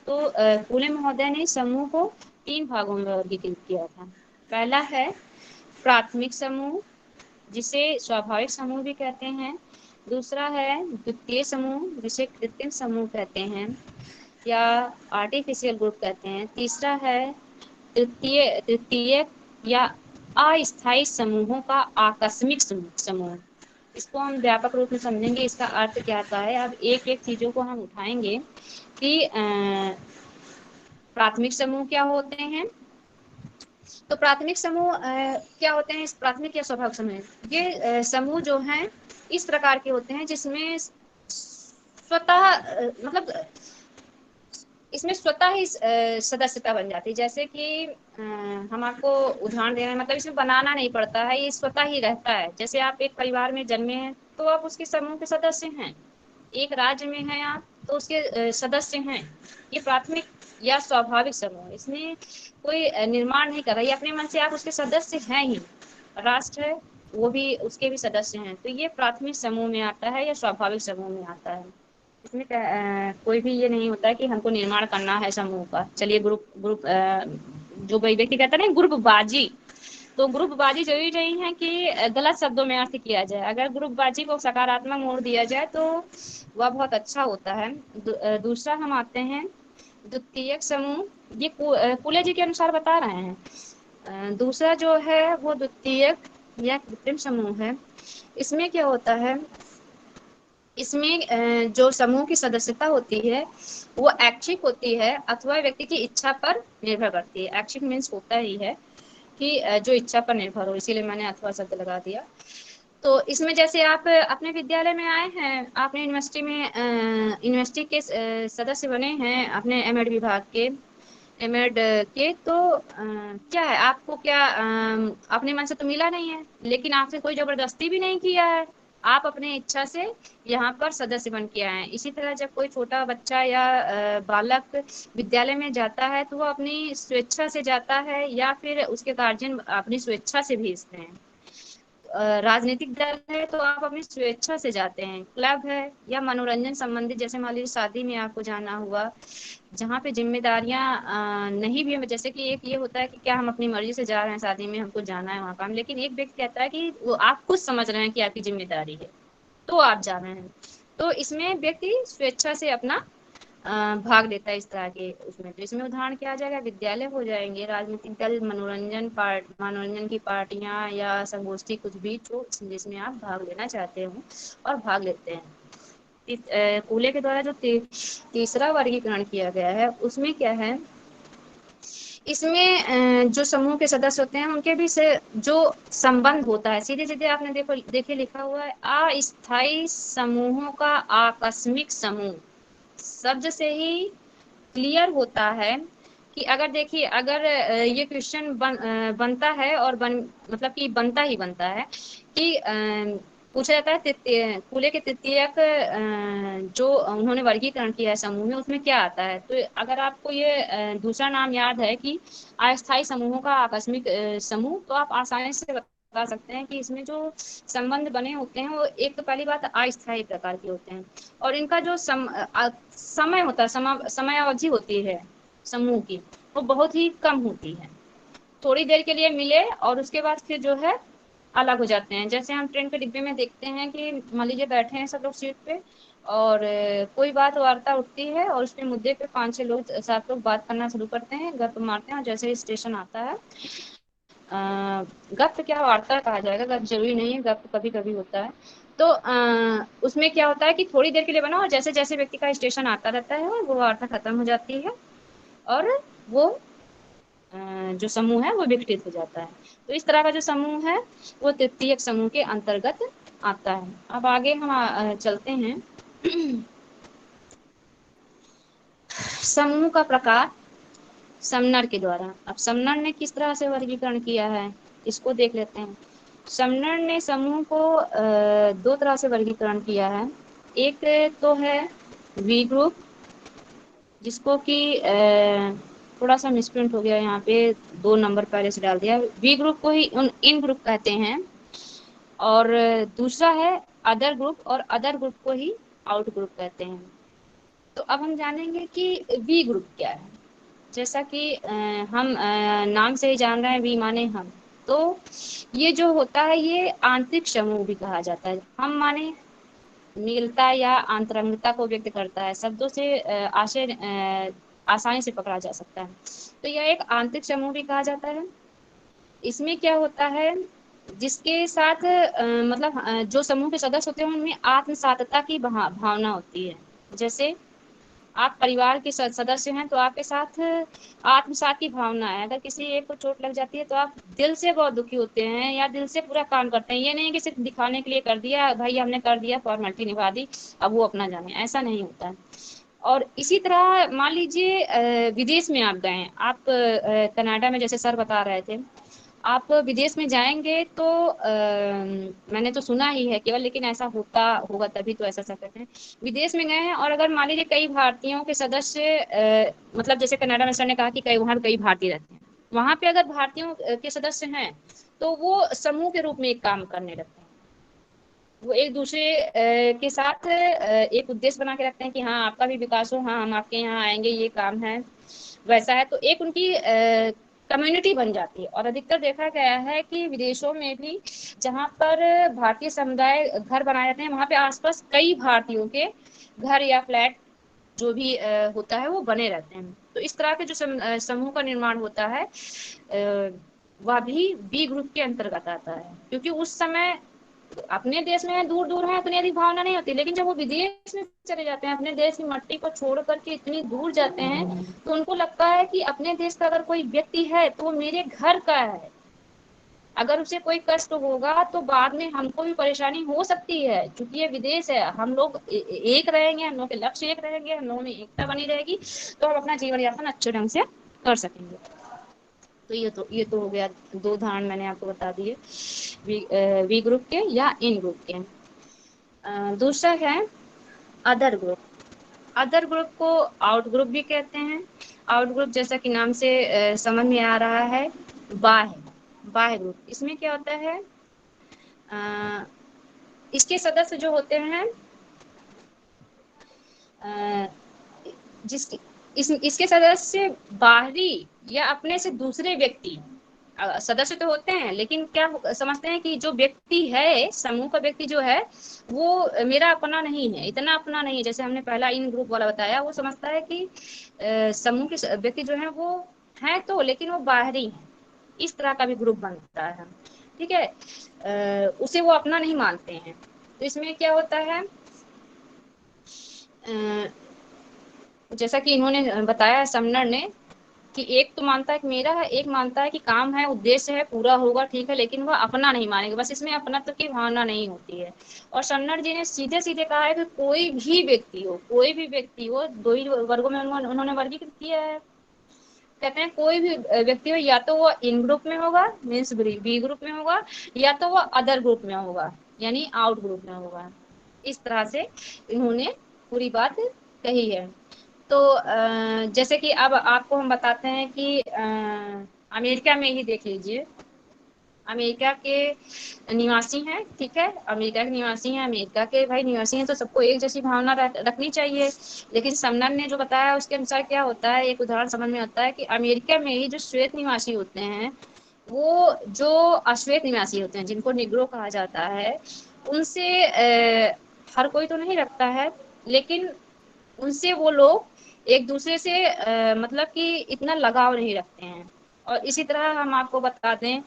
तो कूले महोदय ने समूह को 3 भागों में वर्गीकृत किया था। पहला है प्राथमिक समूह, जिसे स्वाभाविक समूह भी कहते हैं। दूसरा है द्वितीय समूह, जिसे कृत्रिम समूह कहते हैं या आर्टिफिशियल ग्रुप कहते हैं। तीसरा है तृतीय या अस्थायी समूहों का आकस्मिक समूह। इसको हम व्यापक रूप में समझेंगे, इसका अर्थ क्या होता है। अब एक एक चीजों को हम उठाएंगे कि प्राथमिक समूह क्या होते हैं। तो प्राथमिक समूह क्या होते हैं? इस प्राथमिक या स्वाभाविक समूह, ये समूह जो हैं इस प्रकार के होते हैं जिसमें स्वतः मतलब इसमें स्वतः ही सदस्यता बन जाती है। जैसे कि हम आपको उदाहरण दे रहे हैं, मतलब इसमें बनाना नहीं पड़ता है, ये स्वतः ही रहता है। जैसे आप एक परिवार में जन्मे हैं तो आप उसके समूह के सदस्य हैं। एक राज्य में हैं आप तो उसके सदस्य हैं। ये प्राथमिक या स्वाभाविक समूह, इसमें कोई निर्माण नहीं कर रहा, ये अपने मन से आप उसके सदस्य हैं ही, राष्ट्र है वो भी उसके भी सदस्य हैं, तो ये प्राथमिक समूह में आता है या स्वाभाविक समूह में आता है। इसमें कोई भी ये नहीं होता है कि हमको निर्माण करना है समूह का। चलिए ग्रुप ग्रुप जो कोई व्यक्ति कहता है ना ग्रुपबाजी, तो ग्रुपबाजी जरूरी नहीं है कि गलत शब्दों में अर्थ किया जाए। अगर ग्रुपबाजी को सकारात्मक मोड़ दिया जाए तो वह बहुत अच्छा होता है। दूसरा हम आते हैं द्वितीयक समूह, ये पुले जी के अनुसार बता रहे हैं। दूसरा जो है वो द्वितीयक या कृत्रिम समूह है। इसमें क्या होता है, इसमें जो समूह की सदस्यता होती है वो ऐच्छिक होती है अथवा व्यक्ति की इच्छा पर निर्भर करती है। ऐच्छिक मीन्स होता ही है कि जो इच्छा पर निर्भर हो, इसीलिए मैंने अथवा शब्द लगा दिया। तो इसमें जैसे आप अपने विद्यालय में आए हैं, आपने यूनिवर्सिटी में यूनिवर्सिटी के सदस्य बने हैं अपने एमएड विभाग के, एमएड के, तो क्या है आपको क्या अपने मन से तो मिला नहीं है, लेकिन आपसे कोई जबरदस्ती भी नहीं किया है, आप अपने इच्छा से यहाँ पर सदस्य बन के आए हैं। इसी तरह जब कोई छोटा बच्चा या बालक विद्यालय में जाता है तो वो अपनी स्वेच्छा से जाता है या फिर उसके गार्जियन अपनी स्वेच्छा से भेजते हैं। राजनीतिक दल है तो आप अपनी स्वेच्छा से जाते हैं। क्लब है या मनोरंजन संबंधित, जैसे मान लीजिए शादी में आपको जाना हुआ, जहाँ पे जिम्मेदारियां नहीं भी, जैसे कि एक ये होता है कि क्या हम अपनी मर्जी से जा रहे हैं शादी में, हमको जाना है वहाँ काम, लेकिन एक व्यक्ति कहता है कि वो आप खुद समझ रहे हैं कि आपकी जिम्मेदारी है तो आप जा रहे हैं, तो इसमें व्यक्ति स्वेच्छा से अपना भाग लेता है इस तरह के उसमें। तो इसमें उदाहरण क्या आ जाएगा, विद्यालय हो जाएंगे, राजनीतिक दल, मनोरंजन की पार्टियां या संगोष्ठी, कुछ भी जो जिसमें आप भाग लेना चाहते हो और भाग लेते हैं। कूले के द्वारा जो तीसरा वर्गीकरण किया गया है उसमें क्या है, इसमें जो समूह के सदस्य होते हैं उनके भी से जो संबंध होता है, सीधे सीधे आपने देखिए लिखा हुआ है अस्थायी समूहों का आकस्मिक समूह, शब्द से ही क्लियर होता है कि अगर देखिए अगर ये क्वेश्चन बनता है और मतलब कि बनता ही बनता है कि पूछा जाता है कूले के तृतीयक जो उन्होंने वर्गीकरण किया है समूह में उसमें क्या आता है, तो अगर आपको ये दूसरा नाम याद है कि अस्थायी समूहों का आकस्मिक समूह, तो आप आसानी से बता सकते हैं कि इसमें जो संबंध बने होते हैं वो एक तो पहली बात अस्थायी प्रकार के होते हैं और इनका जो समय होता है, समय अवधि होती है समूह की, वो बहुत ही कम होती है, थोड़ी देर के लिए मिले और उसके बाद फिर जो है अलग हो जाते हैं। जैसे हम ट्रेन के डिब्बे में देखते हैं कि मान लीजिए बैठे हैं सब लोग सीट पे और कोई बात वार्ता उठती है और उसके मुद्दे पे 5-6 लोग 7 लोग बात करना शुरू करते हैं, गप मारते हैं, और जैसे स्टेशन आता है गप क्या वार्ता कहा जाएगा, गप जरूरी नहीं है, गप कभी कभी होता है, तो उसमें क्या होता है कि थोड़ी देर के लिए बना और जैसे जैसे व्यक्ति का स्टेशन आता रहता है वो वार्ता खत्म हो जाती है और वो जो समूह है वो विकसित हो जाता है। तो इस तरह का जो समूह है वो तृतीयक समूह के अंतर्गत आता है। अब आगे हम चलते हैं समूह का प्रकार समनर के द्वारा। अब समनर ने किस तरह से वर्गीकरण किया है इसको देख लेते हैं। समनर ने समूह को 2 तरह से वर्गीकरण किया है। एक तो है वी ग्रुप, जिसको कि थोड़ा सा मिसप्रिंट हो गया यहाँ पे, 2 नंबर पहले से डाल दिया। वी ग्रुप को ही इन ग्रुप कहते हैं। और दूसरा है अदर ग्रुप, और अदर ग्रुप को ही आउट ग्रुप कहते हैं। तो अब हम जानेंगे कि वी ग्रुप क्या है। जैसा कि हम नाम से ही जान रहे हैं, वी माने हम, तो ये जो होता है ये आंतरिक समूह भी कहा जाता है। हम माने मिलता या आंतरंगता को व्यक्त करता है, शब्दों से आशय आसानी से पकड़ा जा सकता है, तो यह एक आंतरिक समूह भी कहा जाता है। इसमें क्या होता है, जिसके साथ मतलब जो समूह के सदस्य होते हैं उनमें आत्मसातता की भावना होती है। जैसे आप परिवार के सदस्य हैं तो आपके साथ आत्मसात की भावना है। अगर किसी एक को चोट लग जाती है तो आप दिल से बहुत दुखी होते हैं या दिल से पूरा काम करते हैं। ये नहीं कि सिर्फ दिखाने के लिए कर दिया, भाई हमने कर दिया, फॉर्मेलिटी निभा दी, अब वो अपना जाने, ऐसा नहीं होता है। और इसी तरह मान लीजिए विदेश में आप गए, आप कनाडा में, जैसे सर बता रहे थे, आप विदेश में जाएंगे तो मैंने तो सुना ही है केवल, लेकिन ऐसा होता होगा तभी तो ऐसा सब कहते हैं। विदेश में गए हैं और अगर मान लीजिए कई भारतीयों के सदस्य मतलब जैसे कनाडा में सर ने कहा कि कई भारतीय रहते हैं, वहां पे अगर भारतीयों के सदस्य हैं तो वो समूह के रूप में एक काम करने लगते हैं। वो एक दूसरे के साथ एक उद्देश्य बना के रखते हैं कि हाँ आपका भी विकास हो, हाँ हम आपके यहाँ आएंगे, ये काम है वैसा है, तो एक उनकी कम्युनिटी बन जाती है। और अधिकतर देखा गया है कि विदेशों में भी जहाँ पर भारतीय समुदाय घर बनाए जाते हैं वहाँ पे आसपास कई भारतीयों के घर या फ्लैट जो भी होता है वो बने रहते हैं। तो इस तरह के जो समूह का निर्माण होता है वह भी बी ग्रुप के अंतर्गत आता है, क्योंकि उस समय अपने देश में दूर दूर है उतनी अधिक भावना नहीं होती, लेकिन जब वो विदेश में चले जाते हैं, अपने देश की मट्टी को छोड़ करके इतनी दूर जाते हैं, तो उनको लगता है कि अपने देश का अगर कोई व्यक्ति है तो वो मेरे घर का है। अगर उसे कोई कष्ट होगा तो बाद में हमको भी परेशानी हो सकती है, क्योंकि ये विदेश है, हम लोग एक रहेंगे, हम लोग के लक्ष्य एक रहेंगे, हम लोगों में एकता बनी रहेगी, तो हम अपना जीवन यापन अच्छे ढंग से कर सकेंगे। तो ये तो हो गया, दो उदाहरण मैंने आपको बता दिए वी ग्रुप के या इन ग्रुप के। दूसरा है अदर ग्रुप। अदर ग्रुप को आउट ग्रुप भी कहते हैं। आउट ग्रुप जैसा कि नाम से समझ में आ रहा है, बाह्य ग्रुप। इसमें क्या होता है, इसके सदस्य जो होते हैं जिसके इसके सदस्य बाहरी या अपने से दूसरे व्यक्ति सदस्य तो होते हैं, लेकिन क्या समझते हैं कि जो व्यक्ति है, समूह का व्यक्ति जो है वो मेरा अपना नहीं है, इतना अपना नहीं है। जैसे हमने पहला इन ग्रुप वाला बताया, वो समझता है कि समूह के व्यक्ति जो है वो है तो, लेकिन वो बाहरी है। इस तरह का भी ग्रुप बनता है, ठीक है। उसे वो अपना नहीं मानते हैं। तो इसमें क्या होता है, जैसा कि इन्होंने बताया समनर ने, कि एक तो मानता है कि मेरा है, एक मानता है कि काम है, उद्देश्य है, पूरा होगा, ठीक है, लेकिन वह अपना नहीं मानेंगे, बस इसमें अपनत्व की भावना नहीं होती है। और समनर जी ने सीधे सीधे कहा है कि कोई भी व्यक्ति हो, दो ही वर्गों में उन्होंने वर्गीकृत किया है। कहते हैं कोई भी व्यक्ति हो, या तो वो इन ग्रुप में होगा मीन्स बी ग्रुप में होगा, या तो वो अदर ग्रुप में होगा यानी आउट ग्रुप में होगा। इस तरह से इन्होंने पूरी बात कही है। तो जैसे कि अब आपको हम बताते हैं कि अमेरिका में ही देख लीजिए, अमेरिका के निवासी हैं, ठीक है, अमेरिका के निवासी हैं, अमेरिका के भाई निवासी हैं, तो सबको एक जैसी भावना रखनी चाहिए। लेकिन समनर ने जो बताया उसके अनुसार क्या होता है, एक उदाहरण समझ में आता है कि अमेरिका में ही जो श्वेत निवासी होते हैं, वो जो अश्वेत निवासी होते हैं जिनको निग्रो कहा जाता है, उनसे हर कोई तो नहीं रखता है, लेकिन उनसे वो लोग एक दूसरे से मतलब कि इतना लगाव नहीं रखते हैं। और इसी तरह हम आपको बता दें,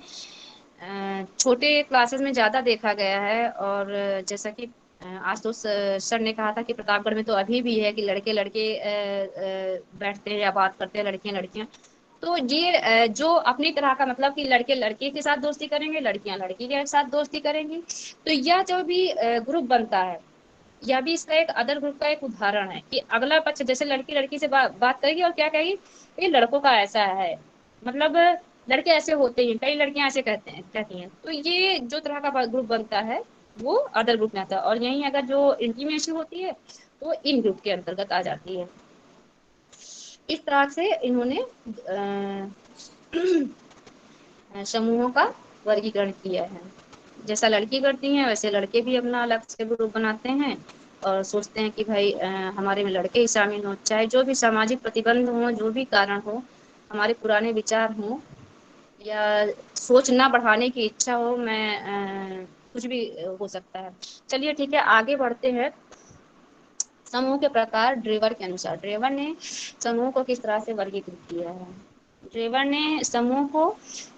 छोटे क्लासेस में ज़्यादा देखा गया है। और जैसा कि आशुतोष सर ने कहा था कि प्रतापगढ़ में तो अभी भी है कि लड़के लड़के बैठते हैं या बात करते हैं, लड़कियां लड़कियां। तो ये जो अपनी तरह का मतलब कि लड़के लड़के के साथ दोस्ती करेंगे, लड़कियां लड़की के साथ दोस्ती करेंगी, तो यह जो भी ग्रुप बनता है, यह भी इसका एक अदर ग्रुप का एक उदाहरण है कि अगला पक्ष जैसे लड़की लड़की से बात करेगी और क्या कहेगी, ये लड़कों का ऐसा है, मतलब लड़के ऐसे होते हैं, कई लड़कियां ऐसे कहती हैं। तो ये जो तरह का ग्रुप बनता है वो अदर ग्रुप में आता है। और यहीं अगर जो इंटीमेसी होती है तो इन ग्रुप के अंतर्गत आ जाती है। इस तरह से इन्होंने समूहों का वर्गीकरण किया है। जैसा लड़की करती हैं वैसे लड़के भी अपना अलग से ग्रुप बनाते हैं और सोचते हैं कि भाई हमारे में लड़के ही शामिल हों, चाहे जो भी सामाजिक प्रतिबंध हो, जो भी कारण हो, हमारे पुराने विचार हों या सोच ना बढ़ाने की इच्छा हो, मैं कुछ भी हो सकता है। चलिए ठीक है, आगे बढ़ते हैं। समूह के प्रकार ड्रेवर के अनुसार, ड्रेवर ने समूह को किस तरह से वर्गीकृत किया है। ड्रेवर ने समूह को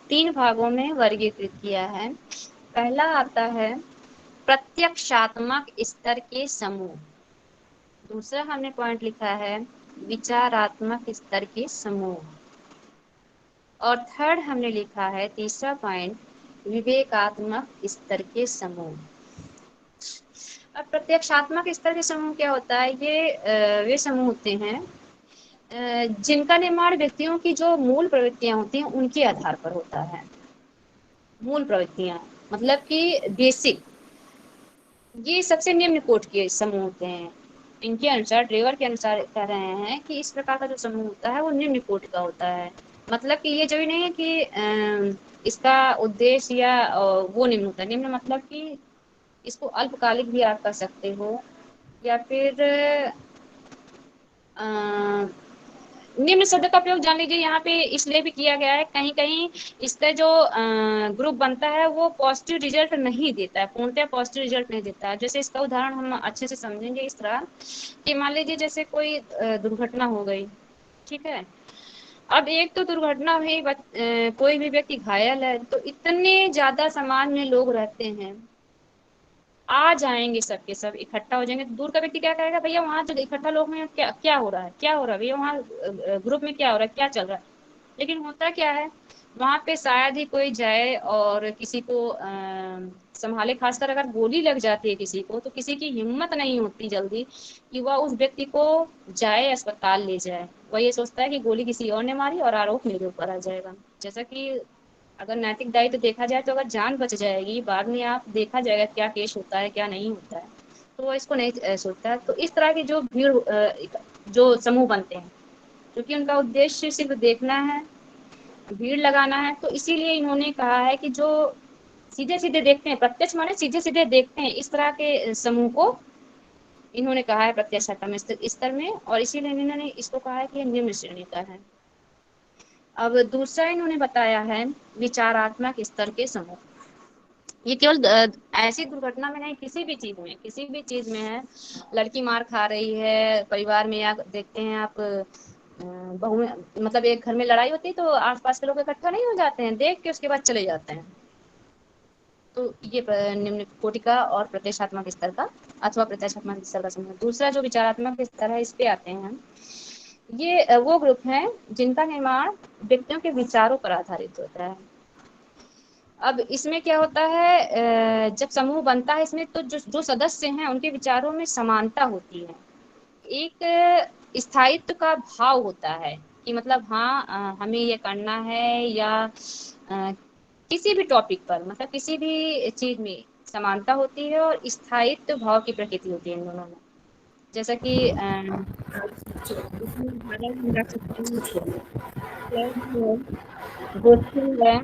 3 भागों में वर्गीकृत किया है। पहला आता है प्रत्यक्षात्मक स्तर के समूह। दूसरा हमने पॉइंट लिखा है विचारात्मक स्तर के समूह। और थर्ड हमने लिखा है तीसरा पॉइंट विवेकात्मक स्तर के समूह। अब प्रत्यक्षात्मक स्तर के समूह क्या होता है, ये वे समूह होते हैं जिनका निर्माण व्यक्तियों की जो मूल प्रवृत्तियां होती हैं उनके आधार पर होता है। मूल प्रवृत्तियां, मतलब कि बेसिक, ये सबसे निम्न कोटि के समूह होते हैं। इनके अनुसार, ड्रेवर के अनुसार कह रहे हैं कि इस प्रकार का जो समूह होता है वो निम्न कोटि का होता है। मतलब कि ये जरूरी नहीं है कि इसका उद्देश्य या वो निम्न होता है। निम्न मतलब कि इसको अल्पकालिक भी आप कर सकते हो, या फिर निम्न शब्द का प्रयोग जान लीजिए यहाँ पे इसलिए भी किया गया है, कहीं कहीं इसका जो ग्रुप बनता है वो पॉजिटिव रिजल्ट नहीं देता है, पूर्णतः पॉजिटिव रिजल्ट नहीं देता है। जैसे इसका उदाहरण हम अच्छे से समझेंगे इस तरह कि मान लीजिए जैसे कोई दुर्घटना हो गई, ठीक है। अब एक तो दुर्घटना हुई, कोई भी व्यक्ति घायल है, तो इतने ज्यादा समाज में लोग रहते हैं, आ जाएंगे सबके सब इकट्ठा हो जाएंगे, तो दूर का व्यक्ति क्या करेगा, भैया वहां जो इकट्ठा लोग हैं क्या क्या हो रहा है, क्या हो रहा है भैया वहाँ ग्रुप में क्या हो रहा है, क्या चल रहा है। लेकिन होता क्या है, वहां पे शायद ही कोई जाए और किसी को संभाले। खासकर अगर गोली लग जाती है किसी को, तो किसी की हिम्मत नहीं होती जल्दी कि वह उस व्यक्ति को जाए अस्पताल ले जाए। वह ये सोचता है कि गोली किसी और ने मारी और आरोप मेरे ऊपर आ जाएगा। जैसा कि अगर नैतिक दायित्व देखा जाए तो अगर जान बच जाएगी, बाद में आप देखा जाएगा क्या केस होता है क्या नहीं होता है, तो वो इसको नहीं सोचता है। तो इस तरह की जो भीड़ जो समूह बनते हैं, क्योंकि उनका उद्देश्य सिर्फ देखना है, भीड़ लगाना है, तो इसीलिए इन्होंने कहा है कि जो सीधे सीधे देखते हैं, प्रत्यक्ष माने सीधे सीधे देखते हैं, इस तरह के समूह को इन्होंने कहा है प्रत्यक्षात्मक स्तर में, और इसीलिए इन्होंने इसको कहा है कि ये निम्न श्रेणी का है। अब दूसरा इन्होंने बताया है विचारात्मक स्तर के समूह। ये केवल ऐसी दुर्घटना में नहीं, किसी भी चीज में, किसी भी चीज में है। लड़की मार खा रही है परिवार में, या देखते हैं आप बहू, मतलब एक घर में लड़ाई होती है तो आसपास के लोग इकट्ठा नहीं हो जाते हैं, देख के उसके बाद चले जाते हैं। तो ये निम्न कोटि का और प्रत्यक्षात्मक स्तर का अथवा प्रत्यक्षात्मक स्तर का समूह। दूसरा जो विचारात्मक स्तर है, इस पे आते हैं हम। ये वो ग्रुप हैं जिनका निर्माण व्यक्तियों के विचारों पर आधारित होता है। अब इसमें क्या होता है, जब समूह बनता है इसमें, तो जो सदस्य हैं उनके विचारों में समानता होती है। एक स्थायित्व का भाव होता है कि मतलब हाँ, हमें ये करना है, या किसी भी टॉपिक पर, मतलब किसी भी चीज में समानता होती है, और स्थायित्व भाव की प्रकृति होती है इन दोनों में। जैसा कि इसमें उदाहरण हम रख सकते हैं, क्लब है, गोष्ठी है,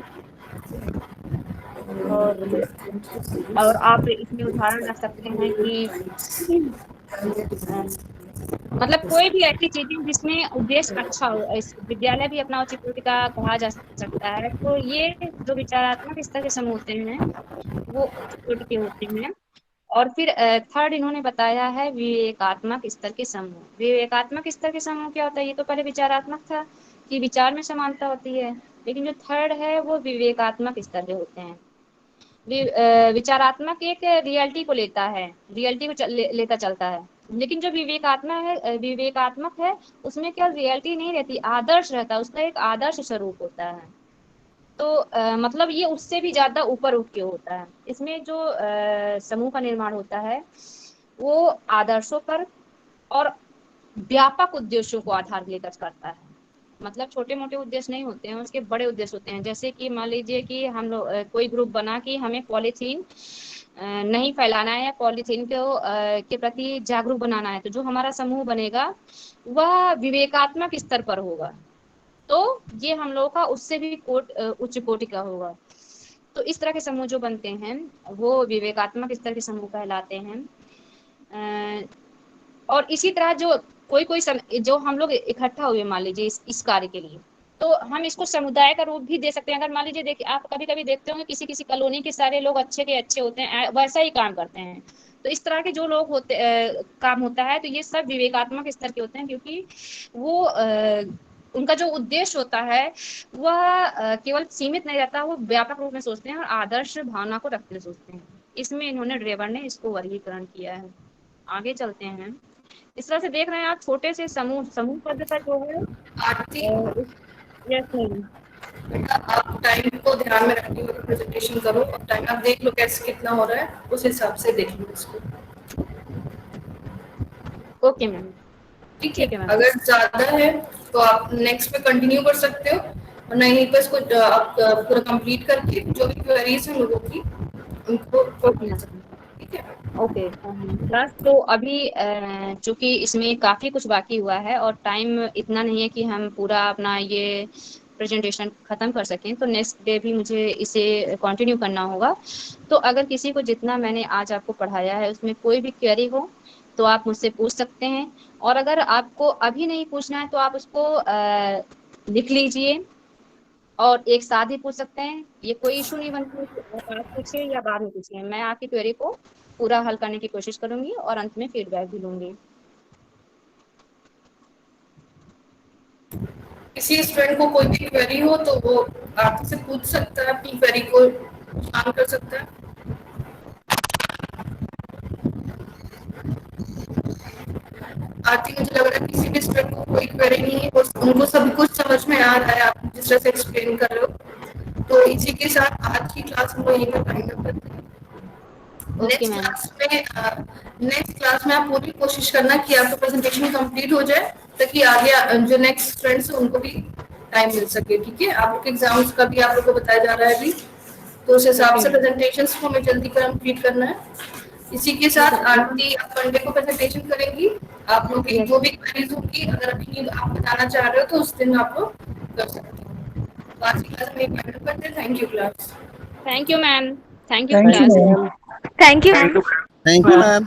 और आप इसमें उदाहरण रख सकते हैं कि अ, मतलब कोई भी ऐसी चीजें जिसमें उद्देश्य अच्छा हो। इस विद्यालय भी अपना उचित कोटि का कहा जा सकता है। तो ये जो विचारात्मक स्तर के समूह होते हैं वो उच्च कोटि के होते हैं। और फिर थर्ड इन्होंने बताया है विवेकात्मक स्तर के समूह। विवेकात्मक स्तर के समूह क्या होता है, ये तो पहले विचारात्मक था कि विचार में समानता होती है, लेकिन जो थर्ड है वो विवेकात्मक स्तर के होते हैं। विचारात्मक एक रियलिटी को लेता है, रियलिटी को लेता चलता है, लेकिन जो विवेकात्मक है उसमें क्या रियलिटी नहीं रहती, आदर्श रहता है, उसका एक आदर्श स्वरूप होता है। तो मतलब ये उससे भी ज्यादा ऊपर उठ के होता है। इसमें जो समूह का निर्माण होता है वो आदर्शों पर और व्यापक उद्देश्यों को आधार लेकर करता है। मतलब छोटे मोटे उद्देश्य नहीं होते हैं, उसके बड़े उद्देश्य होते हैं। जैसे कि मान लीजिए कि हम लोग कोई ग्रुप बना कि हमें पॉलीथीन नहीं फैलाना है, या पॉलीथीन को के प्रति जागरूक बनाना है, तो जो हमारा समूह बनेगा वह विवेकात्मक स्तर पर होगा। तो ये हम लोगों का उससे भी उच्च कोटि का होगा। तो इस तरह के समूह जो बनते हैं वो विवेकात्मक स्तर के समूह कहलाते हैं। और इसी तरह जो कोई कोई जो हम लोग इकट्ठा हुए मान लीजिए इस कार्य के लिए, तो हम इसको समुदाय का रूप भी दे सकते हैं। अगर मान लीजिए देखिए, आप कभी कभी देखते होंगे किसी किसी कॉलोनी के सारे लोग अच्छे के अच्छे होते हैं, वैसा ही काम करते हैं। तो इस तरह के जो लोग होते काम होता है, तो ये सब विवेकात्मक स्तर के होते हैं, क्योंकि वो उनका जो उद्देश्य होता है वह केवल सीमित नहीं रहता, वो व्यापक रूप में सोचते हैं और आदर्श भावना को रखते हुए सोचते हैं। इसमें इन्होंने ड्रेवर ने इसको वर्गीकरण किया है। आगे चलते हैं। इस तरह से देख रहे हैं आप, छोटे से समूह समूह पद का जो है आरती, यस मैम। बेटा आप टाइम को ध्यान में रखते हुए प्रेजेंटेशन करो। अब टाइम आप देख लो कैसे कितना हो रहा है, उस हिसाब से देख लो इसको। ओके मैम, ठीक है, ठीक है मैम। अगर ज्यादा है तो आप नेक्स्ट पे कंटिन्यू कर सकते हो, और नहीं बस कुछ आप पूरा कंप्लीट करके जो भी क्वेरीज हैं लोगों की उनको ओके मिल मैम। सकते हैं, ठीक है। ओके क्लास तो अभी चूंकि इसमें काफ़ी कुछ बाकी हुआ है और टाइम इतना नहीं है कि हम पूरा अपना ये प्रेजेंटेशन ख़त्म कर सकें, तो नेक्स्ट डे भी मुझे इसे कंटिन्यू करना होगा। तो अगर किसी को जितना मैंने आज आपको पढ़ाया है उसमें कोई भी क्वेरी हो तो आप मुझसे पूछ सकते हैं, और अगर आपको अभी नहीं पूछना है तो आप उसको लिख लीजिए और एक साथ ही पूछ सकते हैं। ये कोई इशू नहीं बनता है कि आप आज पूछिए या बाद में पूछिए। मैं आपकी क्वेरी को पूरा हल करने की कोशिश करूँगी और अंत में फीडबैक भी लूँगी। किसी स्टूडेंट को कोई भी क्वेरी हो तो वो आपसे पूछ सकता है, अपनी क्वेरी को शामिल कर सकता है। आरती, मुझे लग रहा है किसी भी स्टूडेंट को कोई क्वेरी नहीं है, उनको सब कुछ समझ में आ रहा है आप जिस तरह से एक्सप्लेन कर रहे हो। तो इसी के साथ आज की क्लास हम यहीं पर फाइंड अप करते हैं। Okay ma'am. नेक्स्ट क्लास में आप पूरी कोशिश करना कि आपका प्रेजेंटेशन कंप्लीट हो जाए, ताकि आगे जो नेक्स्ट स्टूडेंट्स हैं उनको भी टाइम मिल सके, ठीक है। आपके एग्जाम्स का भी आप लोगों को बताया जा रहा है अभी, तो उस हिसाब ओके से मैम। प्रेजेंटेशंस को हमें जल्दी कंप्लीट करना है। इसी के साथ आरती मंडे को प्रेजेंटेशन करेंगी। आप लोग की Yes. जो भी क्वेरीज होगी, अगर अपनी आप बताना चाह रहे हो तो उस दिन आप लोग कर सकते हो। तो आज की क्लास में फाइंड अप करते हैं। Thank you class. Thank you, ma'am. Thank you, thank you class. Ma'am. Thank you. Thank you, ma'am.